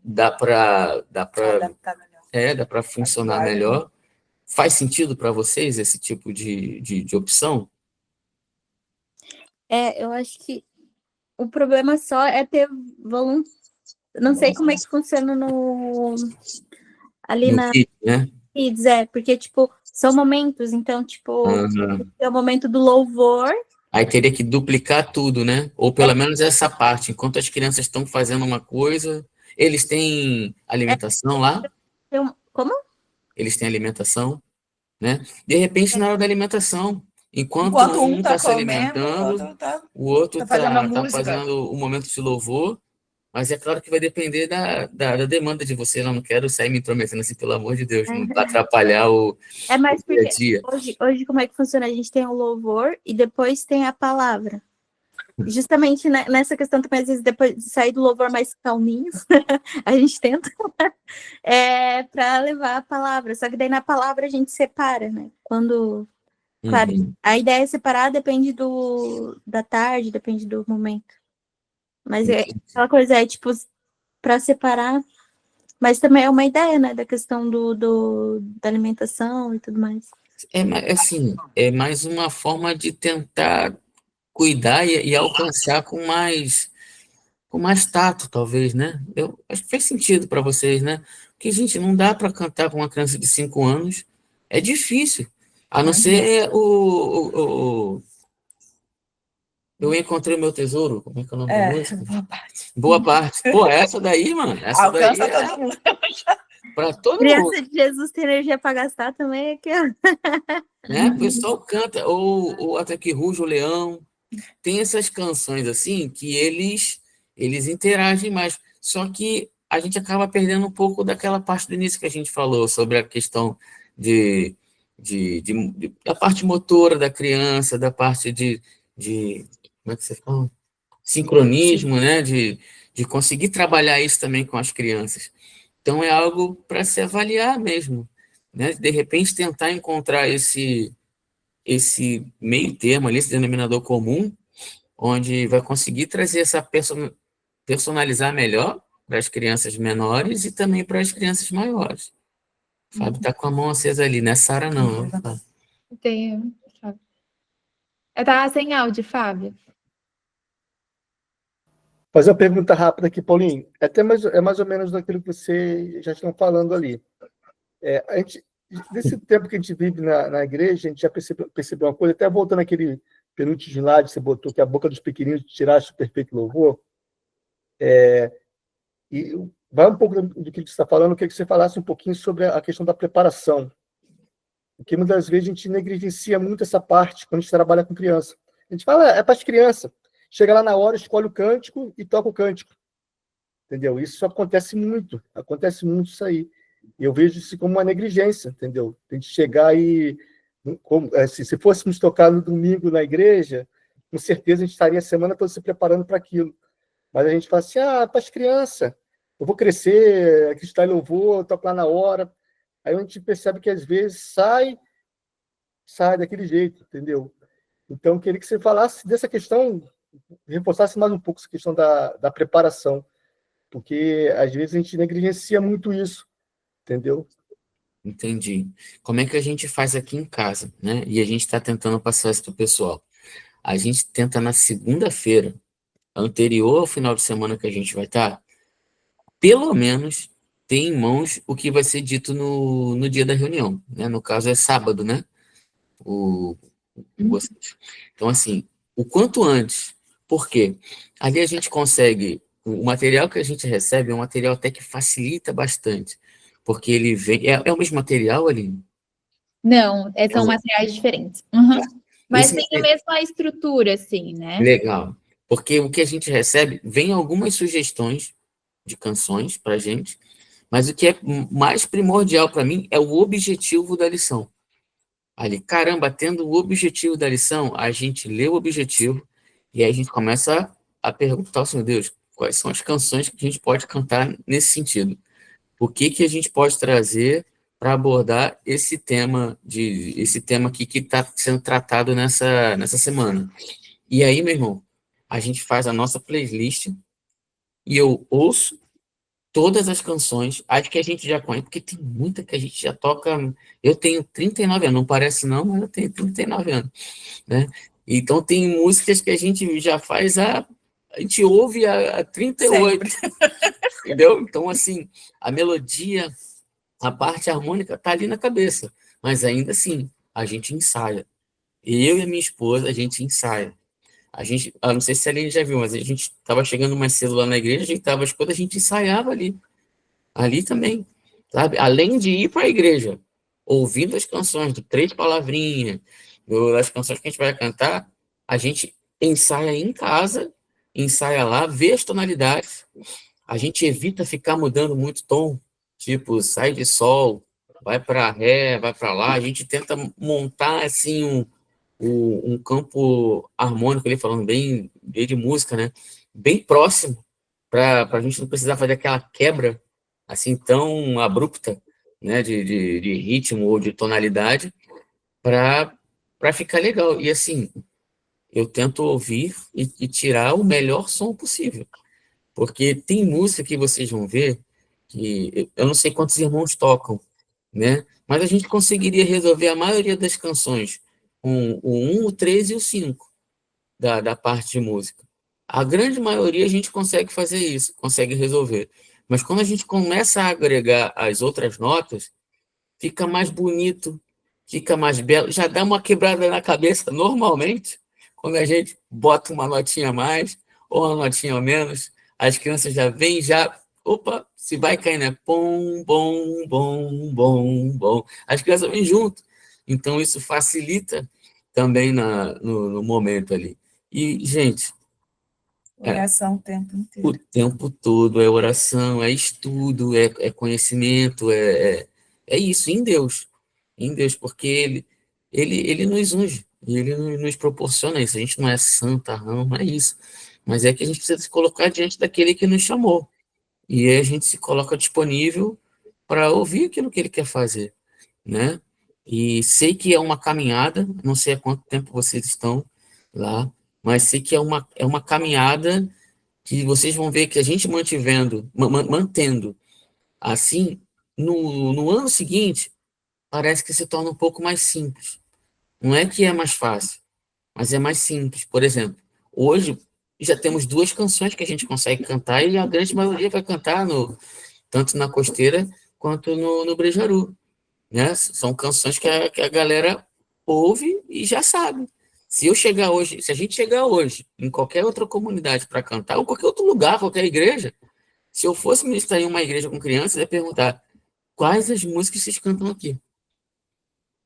dá para Adaptar melhor. dá para funcionar melhor. Faz sentido para vocês esse tipo de opção? Eu acho que o problema só é ter volume. Não sei como é que funciona ali No na kit, né? Kids, porque, tipo, são momentos, então, tipo, Uhum. é o momento do louvor. Aí teria que duplicar tudo, né? Ou pelo menos essa parte. Enquanto as crianças estão fazendo uma coisa, eles têm alimentação lá? Como? Eles têm alimentação, né? De repente, na hora da alimentação, enquanto Enquanto um um tá está se comendo, o alimentando, outro tá o outro fazendo a tá música. fazendo o momento de louvor, mas é claro que vai depender da demanda de você. Eu não quero sair me intrometendo assim, pelo amor de Deus, não atrapalhar o Mais dia a porque dia. hoje como é que funciona? A gente tem o louvor e depois tem a palavra. Justamente nessa questão também, às vezes, depois de sair do louvor mais calminho, a gente tenta para levar a palavra. Só que daí na palavra a gente separa, né? Quando. Claro, a ideia é separar, depende da tarde, depende do momento. Mas aquela coisa tipo, para separar. Mas também é uma ideia, né? Da questão da alimentação e tudo mais. Assim, é mais uma forma de tentar cuidar e alcançar com mais tato, talvez, né? Eu acho que fez sentido para vocês, né? Porque, gente, não dá para cantar com uma criança de 5 anos. É difícil. A não ser Eu Encontrei o Meu Tesouro. Como é que é o nome da música? Boa parte. Boa Parte. Pô, essa daí, mano. Essa daí Alcança todo mundo. para todo mundo. Criança de Jesus tem energia para gastar também aqui, ó. Né? O pessoal canta, ou até que ruge o leão. Tem essas canções assim que eles interagem mais. Só que a gente acaba perdendo um pouco daquela parte do início que a gente falou sobre a questão da parte motora da criança, da parte de como é que você fala? Sincronismo, né? De conseguir trabalhar isso também com as crianças. Então é algo para se avaliar mesmo, né? De repente tentar encontrar esse meio termo ali, esse denominador comum, onde vai conseguir trazer essa personalizar melhor para as crianças menores e também para as crianças maiores. O Fábio está com a mão acesa ali, não é Sara não. Tem, Fábio. Eu tava sem áudio, Fábio. Fazer uma pergunta rápida aqui, Paulinho. É mais ou menos daquilo que vocês já estão falando ali. Nesse tempo que a gente vive na igreja, a gente já percebeu uma coisa, até voltando àquele penúltimo slide, você botou que a boca dos pequeninos tiraste o perfeito louvor. E vai um pouco do que você está falando, eu queria que você falasse um pouquinho sobre a questão da preparação. Porque muitas vezes a gente negligencia muito essa parte quando a gente trabalha com criança. A gente fala, é para as crianças. Chega lá na hora, escolhe o cântico e toca o cântico. Entendeu? Isso acontece muito isso aí. E eu vejo isso como uma negligência, entendeu? Tem que chegar e... se fôssemos tocar no domingo na igreja, com certeza a gente estaria a semana toda se preparando para aquilo. Mas a gente fala assim, para as crianças, eu vou crescer, acreditar em louvor, toco lá na hora. Aí a gente percebe que às vezes sai daquele jeito, entendeu? Então, eu queria que você falasse dessa questão, reforçasse mais um pouco essa questão da preparação, porque às vezes a gente negligencia muito isso, entendeu? Entendi. Como é que a gente faz aqui em casa, né? E a gente está tentando passar isso para o pessoal. A gente tenta na segunda-feira, anterior ao final de semana que a gente vai estar, pelo menos ter em mãos o que vai ser dito no dia da reunião, né? No caso é sábado, né? Então, assim, o quanto antes, por quê? Ali a gente consegue, o material que a gente recebe é um material até que facilita bastante, porque ele vem, é o mesmo material ali? Não, são materiais diferentes. Uhum. Mas Esse tem a mesma estrutura, assim, né? Legal, porque o que a gente recebe, vem algumas sugestões de canções para a gente, mas o que é mais primordial para mim é o objetivo da lição. Ali, caramba, tendo o objetivo da lição, a gente lê o objetivo e aí a gente começa a perguntar ao Senhor Deus, quais são as canções que a gente pode cantar nesse sentido? O que a gente pode trazer para abordar esse tema aqui que está sendo tratado nessa semana? E aí, meu irmão, a gente faz a nossa playlist e eu ouço todas as canções, as que a gente já conhece, porque tem muita que a gente já toca. Eu tenho 39 anos, não parece não, mas eu tenho 39 anos, né? Então tem músicas que a gente já faz a gente ouve há 38, entendeu? Então, assim, a melodia, a parte harmônica tá ali na cabeça, mas ainda assim, a gente ensaia. Eu e a minha esposa, a gente ensaia. Eu não sei se a Aline já viu, mas a gente estava chegando mais cedo lá na igreja, ajeitava as coisas, a gente ensaiava ali também, sabe? Além de ir para a igreja, ouvindo as canções do Três Palavrinhas, das canções que a gente vai cantar, a gente ensaia em casa, ensaia lá, vê as tonalidades, a gente evita ficar mudando muito tom, tipo, sai de sol, vai para ré, vai para lá, a gente tenta montar, assim, um campo harmônico, ali falando bem de música, né? Bem próximo, para a gente não precisar fazer aquela quebra assim tão abrupta, né? De ritmo ou de tonalidade, para ficar legal. E assim, eu tento ouvir e tirar o melhor som possível, porque tem música que vocês vão ver que eu não sei quantos irmãos tocam, né? Mas a gente conseguiria resolver a maioria das canções com o 1, o 3 e o 5 da parte de música. A grande maioria a gente consegue fazer isso, consegue resolver. Mas quando a gente começa a agregar as outras notas, fica mais bonito, fica mais belo, já dá uma quebrada na cabeça normalmente, quando a gente bota uma notinha a mais ou uma notinha a menos, as crianças já vêm já opa, se vai cair, né? Bom, bom, bom, bom, bom. As crianças vêm junto. Então, isso facilita também no momento ali. E, gente, Oração o tempo o inteiro. tempo todo é oração, é estudo, é conhecimento, é isso, em Deus. Em Deus, porque ele nos unge, ele nos proporciona isso. A gente não é santa, não é isso. Mas é que a gente precisa se colocar diante daquele que nos chamou. E aí a gente se coloca disponível para ouvir aquilo que ele quer fazer, né? E sei que é uma caminhada, não sei há quanto tempo vocês estão lá, mas sei que é uma caminhada que vocês vão ver que a gente mantendo assim, no ano seguinte, parece que se torna um pouco mais simples. Não é que é mais fácil, mas é mais simples. Por exemplo, hoje já temos 2 canções que a gente consegue cantar e a grande maioria vai cantar tanto na Costeira quanto no Brejaru, né? São canções que a galera ouve e já sabe. Se a gente chegar hoje em qualquer outra comunidade para cantar, ou qualquer outro lugar, qualquer igreja, se eu fosse ministrar em uma igreja com crianças, eu ia perguntar quais as músicas vocês cantam aqui.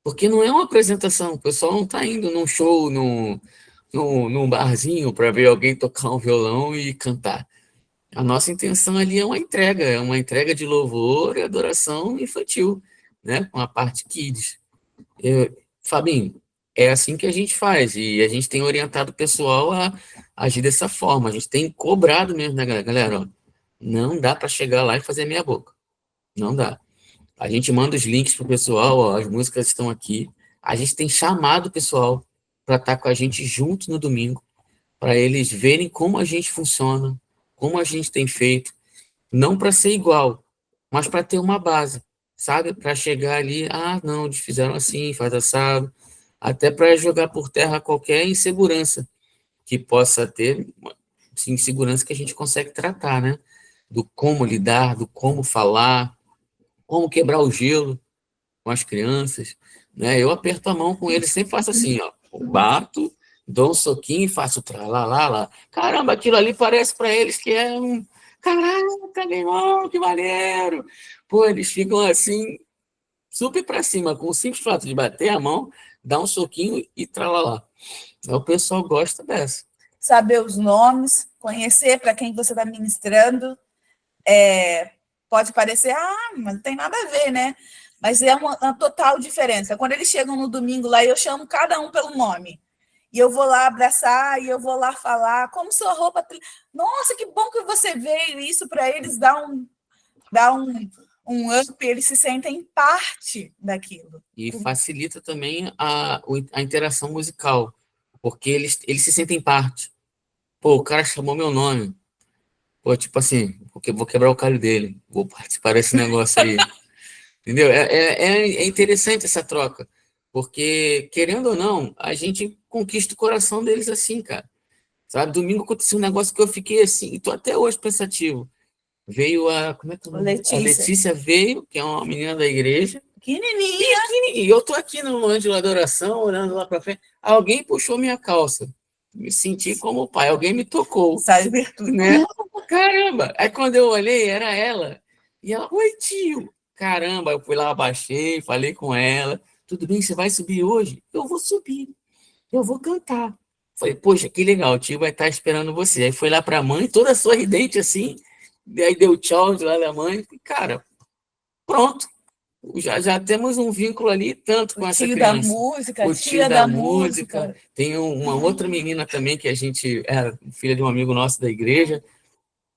Porque não é uma apresentação, o pessoal não está indo num show, num barzinho para ver alguém tocar um violão e cantar. A nossa intenção ali é uma entrega de louvor e adoração infantil, né? Com a parte kids. Fabinho, é assim que a gente faz, e a gente tem orientado o pessoal a agir dessa forma. A gente tem cobrado mesmo, né, galera? Ó, não dá para chegar lá e fazer meia boca. Não dá. A gente manda os links pro pessoal, ó, as músicas estão aqui. A gente tem chamado o pessoal para estar com a gente junto no domingo, para eles verem como a gente funciona, como a gente tem feito, não para ser igual, mas para ter uma base, sabe? Para chegar ali, não, eles fizeram assim, faz assado, até para jogar por terra qualquer insegurança que possa ter, insegurança que a gente consegue tratar, né? Do como lidar, do como falar, como quebrar o gelo com as crianças, né? Eu aperto a mão com eles, sempre faço assim, ó, bato, dou um soquinho e faço lá. Caramba, aquilo ali parece para eles que é um caraca, meu irmão, que maneiro. Pô, eles ficam assim, super para cima, com o simples fato de bater a mão, dar um soquinho e tralalá. Aí o pessoal gosta dessa. Saber os nomes, conhecer para quem você está ministrando. Pode parecer, mas não tem nada a ver, né? Mas é uma total diferença. Quando eles chegam no domingo lá, eu chamo cada um pelo nome. E eu vou lá abraçar, e eu vou lá falar, como sua roupa... Nossa, que bom que você veio. Isso para eles dá um up, eles se sentem parte daquilo. E facilita também a interação musical, porque eles se sentem parte. Pô, o cara chamou meu nome. Pô, tipo assim, porque vou quebrar o calho dele, vou participar desse negócio aí. Entendeu? É interessante essa troca, porque, querendo ou não, a gente conquista o coração deles assim, cara. Sabe? Domingo aconteceu um negócio que eu fiquei assim, e tô até hoje pensativo. Veio como é que é o nome? Letícia. A Letícia veio, que é uma menina da igreja, Pequenininha. e eu tô aqui no momento de adoração, olhando lá para frente. Alguém puxou minha calça. Me senti como o pai. Alguém me tocou. Sai virtude. Né? Caramba! Aí quando eu olhei, era ela. E ela, oi, tio. Caramba, eu fui lá, abaixei, falei com ela. Tudo bem, você vai subir hoje? Eu vou subir. Eu vou cantar. Falei, poxa, que legal, o tio vai estar esperando você. Aí foi lá para a mãe, toda sorridente assim. E aí deu tchau de lá da mãe. E, cara, pronto. Já temos um vínculo ali, tanto com essa criança. Da música, O tia da da música. Tem uma outra menina também, que a gente é filha de um amigo nosso da igreja,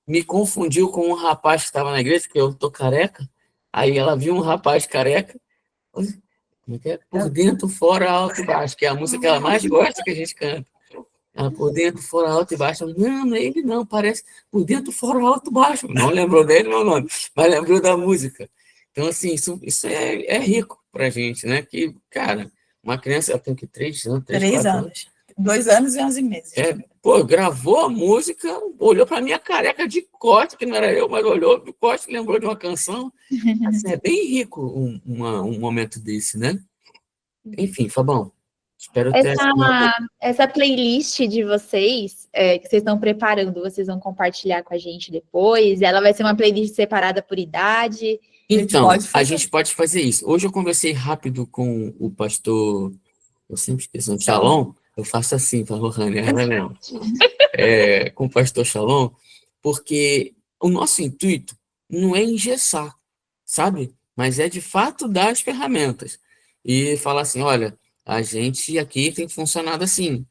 me confundiu com um rapaz que estava na igreja, porque eu tô careca. Aí ela viu um rapaz careca, como é que é? Por dentro, fora, alto e baixo, que é a música que ela mais gosta que a gente canta. Ela por dentro, fora, alto e baixo. Não é ele não, parece por dentro, fora, alto e baixo. Não lembrou dele, meu nome, mas lembrou da música. Então, assim, isso é rico pra gente, né? Que, cara, uma criança, ela tem que 3 anos, 3 anos. 2 anos e 11 meses. Gravou a música, olhou pra minha careca de corte, que não era eu, mas olhou do corte, lembrou de uma canção. Assim, é bem rico um momento desse, né? Enfim, Fabão, Espero ter... Essa playlist de vocês, que vocês estão preparando, vocês vão compartilhar com a gente depois? Ela vai ser uma playlist separada por idade? Então, a gente pode fazer isso. Hoje eu conversei rápido com o pastor, eu sempre esqueço, o Shalom, eu faço assim, para a Lohane, com o pastor Shalom, porque o nosso intuito não é engessar, sabe? Mas é de fato dar as ferramentas e falar assim, olha, a gente aqui tem funcionado assim,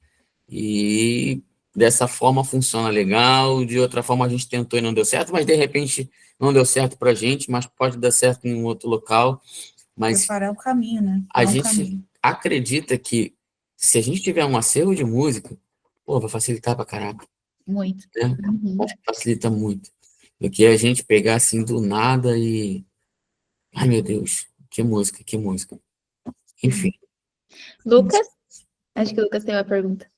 e dessa forma funciona legal, de outra forma a gente tentou e não deu certo, mas de repente não deu certo para a gente, mas pode dar certo em um outro local. Mas preparar o caminho, né? a gente acredita que se a gente tiver um acervo de música, pô, vai facilitar pra caraca. Muito. Né? Facilita muito. Do que a gente pegar assim do nada e... Ai, meu Deus, que música, que música. Enfim. Lucas? Acho que o Lucas tem uma pergunta.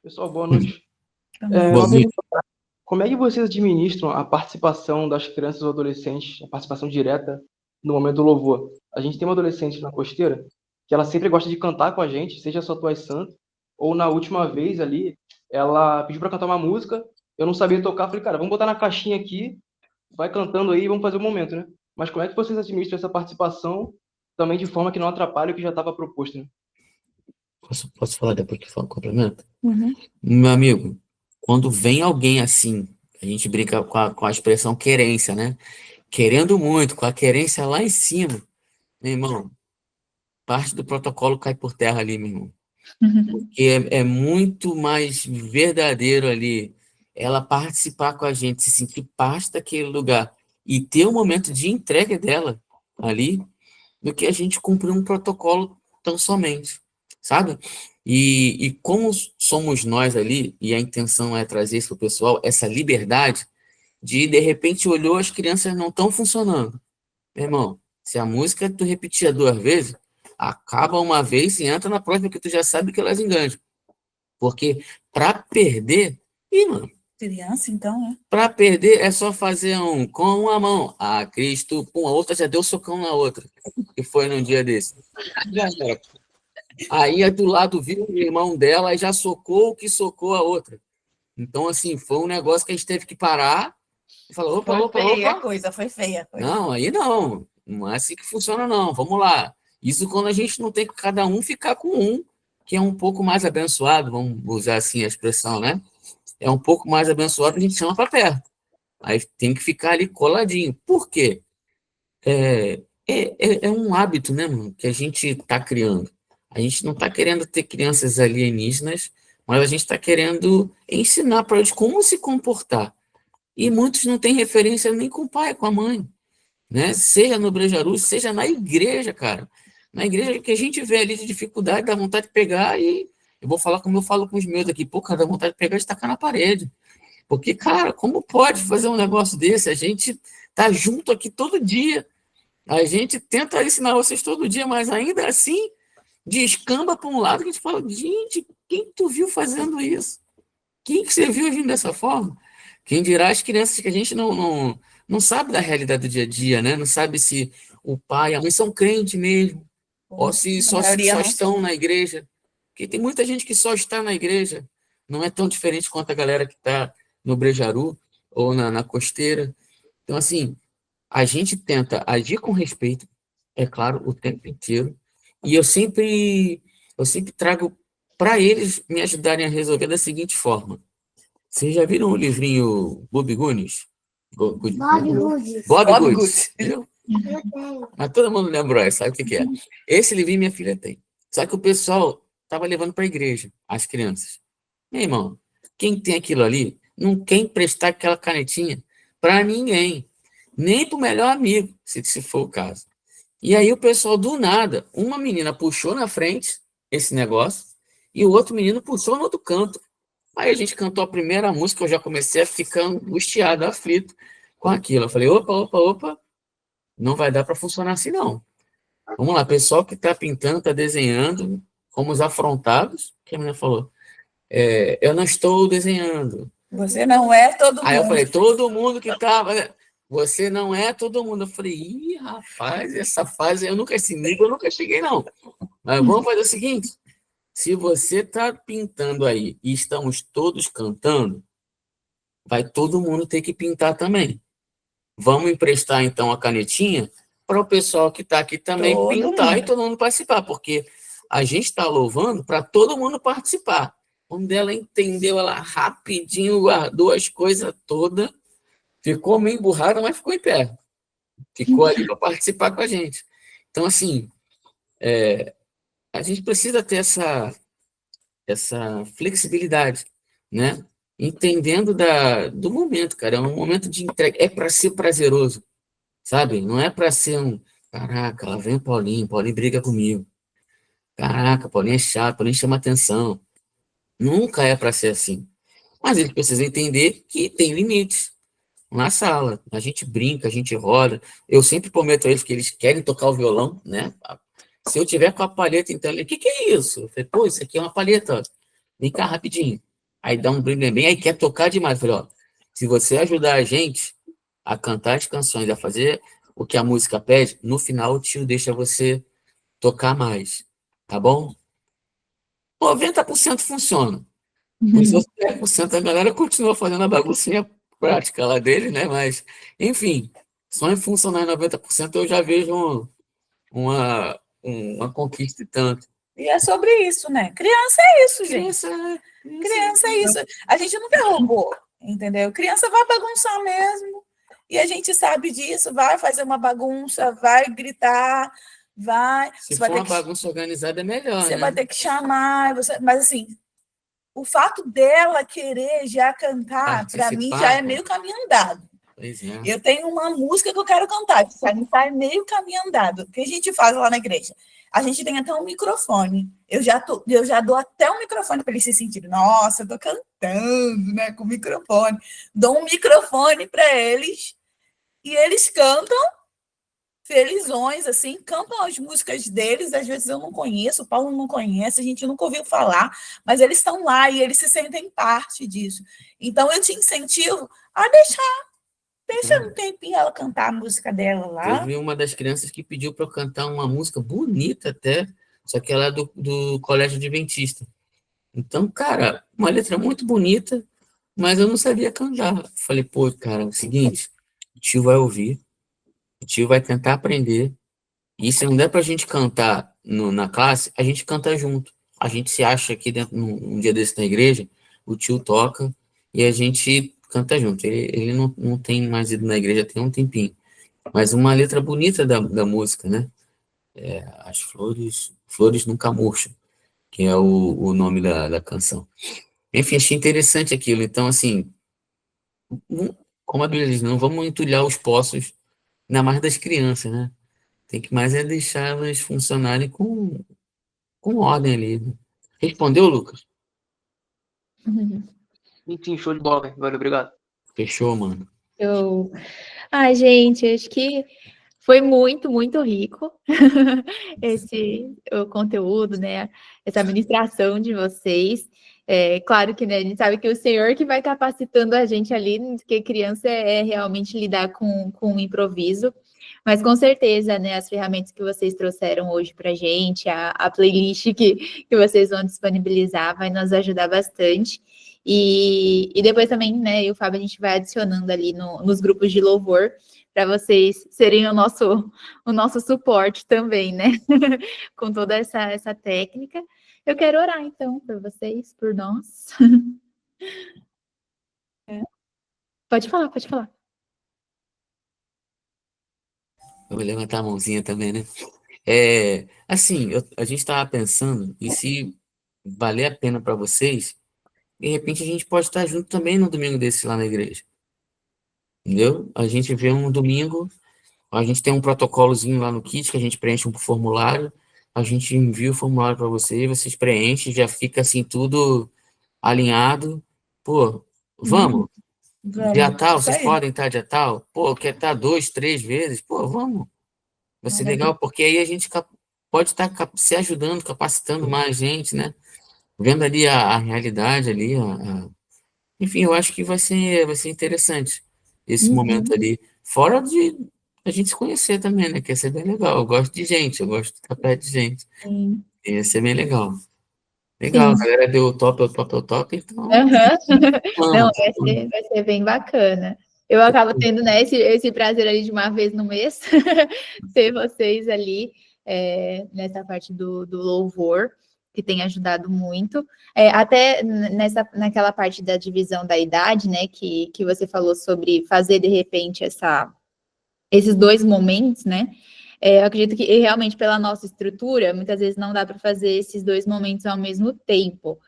Pessoal, boa noite. Boa noite. Como é que vocês administram a participação das crianças ou adolescentes, a participação direta no momento do louvor? A gente tem uma adolescente na Costeira que ela sempre gosta de cantar com a gente, seja Só Tu És Santo, ou na última vez ali, ela pediu para cantar uma música, eu não sabia tocar, falei, cara, vamos botar na caixinha aqui, vai cantando aí e vamos fazer o momento, né? Mas como é que vocês administram essa participação também de forma que não atrapalhe o que já estava proposto, né? Posso falar depois que eu complemento? Meu amigo, quando vem alguém assim, a gente brinca com a expressão querência, né? Querendo muito, com a querência lá em cima, meu irmão, parte do protocolo cai por terra ali, meu irmão. Porque é muito mais verdadeiro ali ela participar com a gente, se sentir parte daquele lugar e ter um momento de entrega dela ali, do que a gente cumprir um protocolo tão somente, sabe? E como somos nós ali, e a intenção é trazer isso para o pessoal, essa liberdade de repente, olhou, as crianças não estão funcionando. Meu irmão, se a música tu repetia 2 vezes, acaba uma vez e entra na próxima que tu já sabe que elas enganjam. Porque para perder, mano, Criança, então, né? para perder é só fazer um com a mão. A Cristo, pum, a outra já deu socão na outra, que foi num dia desse. Já era. Aí do lado viu o irmão dela e já socou o que socou a outra. Então, assim, foi um negócio que a gente teve que parar e falar, opa. Foi feia a coisa. Não, aí não. Não é assim que funciona, não. Vamos lá. Isso quando a gente não tem que cada um ficar com um, que é um pouco mais abençoado, vamos usar assim a expressão, né? É um pouco mais abençoado, a gente chama para perto. Aí tem que ficar ali coladinho. Por quê? É um hábito, né, mano, que a gente está criando. A gente não está querendo ter crianças alienígenas, mas a gente está querendo ensinar para eles como se comportar. E muitos não têm referência nem com o pai, com a mãe, né? Seja no Brejaru, seja na igreja, cara. Na igreja que a gente vê ali de dificuldade, dá vontade de pegar e... Eu vou falar como eu falo com os meus aqui. Pô, cara, dá vontade de pegar e estacar na parede. Porque, cara, como pode fazer um negócio desse? A gente tá junto aqui todo dia. A gente tenta ensinar vocês todo dia, mas ainda assim descamba para um lado que a gente fala, gente, quem tu viu fazendo isso? Quem que você viu agindo dessa forma? Quem dirá as crianças que a gente não sabe da realidade do dia a dia, né? Não sabe se o pai e a mãe são crentes mesmo, ou se só estão na igreja. Porque tem muita gente que só está na igreja. Não é tão diferente quanto a galera que está no Brejaru ou na Costeira. Então, assim, a gente tenta agir com respeito, é claro, o tempo inteiro. E eu sempre trago para eles me ajudarem a resolver da seguinte forma. Vocês já viram o livrinho Bob Goods? Bob Goods. Mas todo mundo lembrou, sabe o que é? Esse livrinho minha filha tem. Só que o pessoal estava levando para a igreja, as crianças. Meu irmão, quem tem aquilo ali não quer emprestar aquela canetinha para ninguém, nem para o melhor amigo, se for o caso. E aí o pessoal, do nada, uma menina puxou na frente esse negócio e o outro menino puxou no outro canto. Aí a gente cantou a primeira música, eu já comecei a ficar angustiado, aflito com aquilo. Eu falei, opa, não vai dar para funcionar assim, não. Vamos lá, pessoal que está pintando, está desenhando, fomos afrontados, que a menina falou, eu não estou desenhando. Você não é todo mundo. Aí eu falei, todo mundo que estava... Você não é todo mundo. Eu falei, ih, rapaz, essa fase, esse nível eu nunca cheguei, não. Mas vamos fazer o seguinte, Se você está pintando aí e estamos todos cantando, vai todo mundo ter que pintar também. Vamos emprestar, então, a canetinha para o pessoal que está aqui também Todo pintar e mundo. todo mundo participar, porque a gente está louvando para todo mundo participar. Quando ela entendeu, ela rapidinho guardou as coisas todas, ficou meio emburrada, mas ficou em pé. Ficou ali para participar com a gente. Então, assim, a gente precisa ter essa flexibilidade, né? Entendendo do momento, cara. É um momento de entrega. É para ser prazeroso, sabe? Não é para ser um. Caraca, lá vem o Paulinho, Paulinho briga comigo. Caraca, Paulinho é chato, Paulinho chama atenção. Nunca é para ser assim. Mas eles precisam entender que tem limites na sala. A gente brinca, a gente roda. Eu sempre prometo a eles que eles querem tocar o violão, né? Se eu tiver com a palheta, então, ele, o que é isso? Eu falei, pô, isso aqui é uma palheta, ó. Vem cá rapidinho. Aí dá um brilho bem, aí quer tocar demais. Eu falei, ó, se você ajudar a gente a cantar as canções, a fazer o que a música pede, no final o tio deixa você tocar mais, tá bom? 90% funciona. Os outros 10% a galera continua fazendo a baguncinha prática lá dele, né? Mas, enfim, só em funcionar em 90% eu já vejo uma conquista e tanto. E é sobre isso, né? Criança é isso, gente. Criança, Criança é isso. A gente não quer robô, entendeu? Criança vai bagunçar mesmo. E a gente sabe disso, vai fazer uma bagunça, vai gritar, vai. se Você vai for ter uma que, bagunça organizada, é melhor, você né? vai ter que chamar. Mas assim, o fato dela querer já cantar, para mim, já é Participar, meio caminho andado. pois é. Eu tenho uma música que eu quero cantar, que já é meio caminho andado. O que a gente faz lá na igreja? A gente tem até um microfone. Eu já dou até um microfone para eles se sentirem. Nossa, eu estou cantando, né, com o microfone. Dou um microfone para eles e eles cantam felizões, assim, cantam as músicas deles. Às vezes eu não conheço, o Paulo não conhece, a gente nunca ouviu falar, mas eles estão lá e eles se sentem parte disso. Então eu te incentivo a deixa um tempinho ela cantar a música dela lá. Teve uma das crianças que pediu para eu cantar uma música bonita até, só que ela é do Colégio Adventista. Então, cara, uma letra muito bonita, mas eu não sabia cantar. Falei, pô, cara, é o seguinte, o tio vai ouvir, o tio vai tentar aprender, e se não der pra gente cantar na classe, a gente canta junto. A gente se acha aqui dentro, num dia desse na igreja, o tio toca e a gente canta junto. Ele não tem mais ido na igreja tem um tempinho. Mas uma letra bonita da música, né? As flores nunca murcham, que é o nome da canção. Enfim, achei interessante aquilo. Então, assim, como a Bíblia diz, não vamos entulhar os poços, ainda mais das crianças, né? Tem que mais é deixá-las funcionarem com ordem ali, né? Respondeu, Lucas? Enfim, show de bola, velho. Valeu, obrigado. Fechou, mano. Eu... Ai, gente, acho que foi muito, muito rico o conteúdo, né? Essa administração de vocês. Claro que, né, a gente sabe que o Senhor que vai capacitando a gente ali, porque criança é realmente lidar com o improviso. Mas com certeza, né, as ferramentas que vocês trouxeram hoje para a gente, a playlist que vocês vão disponibilizar, vai nos ajudar bastante. E depois também, né, eu e o Fábio, a gente vai adicionando ali nos grupos de louvor, para vocês serem o nosso suporte também, né? Com toda essa técnica. Eu quero orar, então, por vocês, por nós. Pode falar, pode falar. Eu vou levantar a mãozinha também, né? Assim, a gente estava pensando, e se valer a pena para vocês, de repente a gente pode estar junto também no domingo desse lá na igreja. Entendeu? A gente vê um domingo, a gente tem um protocolozinho lá no kit que a gente preenche um formulário, a gente envia o formulário para vocês preenchem, já fica assim tudo alinhado. Pô, vamos? Dia tal, vocês podem estar dia tal? Pô, quer estar 2, 3 vezes? Pô, vamos. Vai ser legal, porque aí a gente pode estar se ajudando, capacitando mais gente, né? Vendo ali a realidade ali, enfim, eu acho que vai ser interessante esse momento ali. Fora de a gente se conhecer também, né? Que ia ser bem legal. Eu gosto de gente, eu gosto de ficar perto de gente. Sim. Ia ser bem legal. Legal, a Sim. galera deu o top, então Aham. Não, vamos. vai ser bem bacana. Eu acabo tendo, né, esse prazer ali de uma vez no mês, ter vocês ali nessa parte do louvor, que tem ajudado muito. Até naquela parte da divisão da idade, né, que você falou sobre fazer, de repente, esses dois momentos, né? Eu acredito que realmente pela nossa estrutura, muitas vezes não dá para fazer esses dois momentos ao mesmo tempo.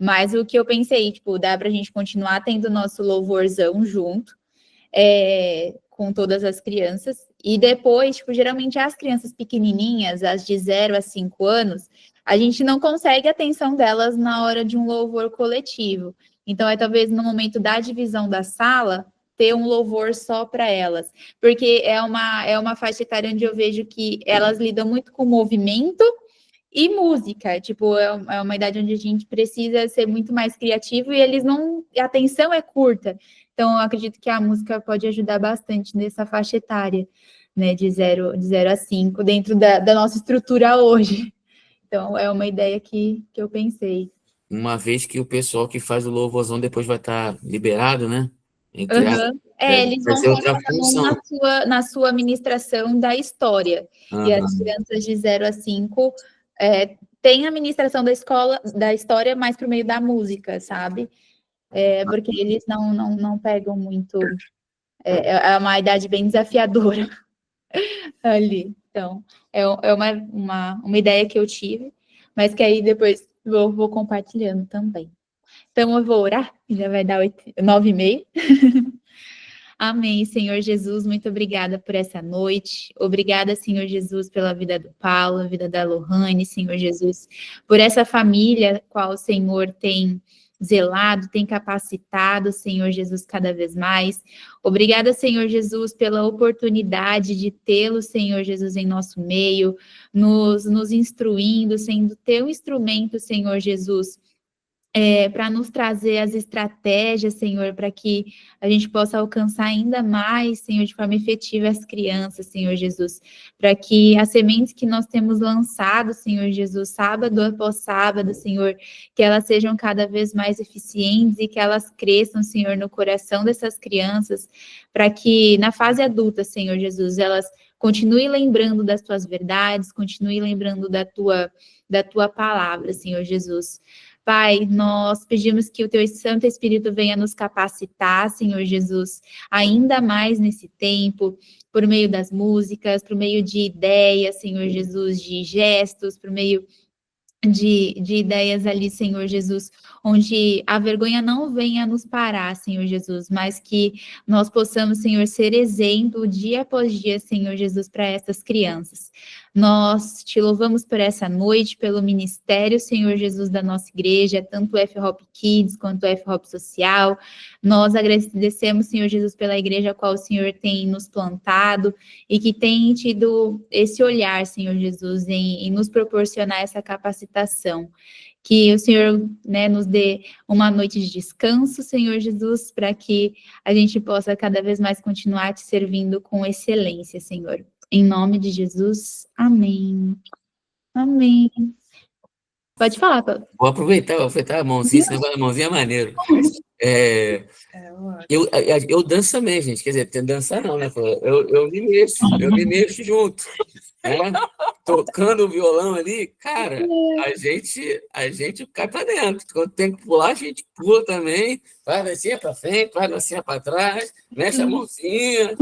Mas o que eu pensei, tipo, dá para a gente continuar tendo o nosso louvorzão junto, com todas as crianças, e depois, tipo, geralmente as crianças pequenininhas, as de 0 a 5 anos, a gente não consegue a atenção delas na hora de um louvor coletivo. Então, talvez no momento da divisão da sala, ter um louvor só para elas, porque é uma faixa etária onde eu vejo que elas lidam muito com movimento e música, tipo, é uma idade onde a gente precisa ser muito mais criativo e eles não, a atenção é curta. Então, eu acredito que a música pode ajudar bastante nessa faixa etária, né, de 0 a 5, dentro da nossa estrutura hoje. Então, é uma ideia que eu pensei. Uma vez que o pessoal que faz o louvorzão depois vai estar liberado, né? Entre aspas, Uhum. Eles vai vão ser estar outra cada um função. na sua ministração da história. E as Aham. crianças de 0 a 5 têm a ministração da história, mais por meio da música, sabe? Porque eles não pegam muito. É uma idade bem desafiadora ali. Então, é uma ideia que eu tive, mas que aí depois vou compartilhando também. Então, eu vou orar, já vai dar 9h30. Amém, Senhor Jesus, muito obrigada por essa noite. Obrigada, Senhor Jesus, pela vida do Paulo, a vida da Lohane, Senhor Jesus, por essa família qual o Senhor tem zelado, tem capacitado, Senhor Jesus, cada vez mais. Obrigada, Senhor Jesus, pela oportunidade de tê-lo, Senhor Jesus, em nosso meio, nos instruindo, sendo teu instrumento, Senhor Jesus, para nos trazer as estratégias, Senhor, para que a gente possa alcançar ainda mais, Senhor, de forma efetiva as crianças, Senhor Jesus, para que as sementes que nós temos lançado, Senhor Jesus, sábado após sábado, Senhor, que elas sejam cada vez mais eficientes e que elas cresçam, Senhor, no coração dessas crianças, para que na fase adulta, Senhor Jesus, elas continuem lembrando das tuas verdades, continuem lembrando da tua palavra, Senhor Jesus. Pai, nós pedimos que o Teu Santo Espírito venha nos capacitar, Senhor Jesus, ainda mais nesse tempo, por meio das músicas, por meio de ideias, Senhor Jesus, de gestos, por meio de ideias ali, Senhor Jesus, onde a vergonha não venha nos parar, Senhor Jesus, mas que nós possamos, Senhor, ser exemplo dia após dia, Senhor Jesus, para essas crianças. Nós te louvamos por essa noite, pelo ministério, Senhor Jesus, da nossa igreja, tanto o F-Hop Kids quanto o F-Hop Social. Nós agradecemos, Senhor Jesus, pela igreja a qual o Senhor tem nos plantado e que tem tido esse olhar, Senhor Jesus, em nos proporcionar essa capacitação. Que o Senhor, né, nos dê uma noite de descanso, Senhor Jesus, para que a gente possa cada vez mais continuar te servindo com excelência, Senhor. Em nome de Jesus, amém. Amém. Pode falar, Paulo. Vou aproveitar a mãozinha, esse negócio da mãozinha é maneiro. Eu danço também, gente. Quer dizer, dançar não, né? Eu me mexo junto. Né? Tocando o violão ali, cara, a gente cai pra dentro. Quando tem que pular, a gente pula também, faz assim pra frente, faz assim pra trás, mexe a mãozinha,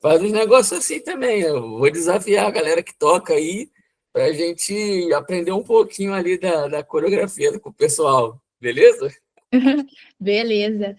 faz uns negócios assim também. Eu vou desafiar a galera que toca aí pra gente aprender um pouquinho ali da coreografia com o pessoal, beleza? Beleza.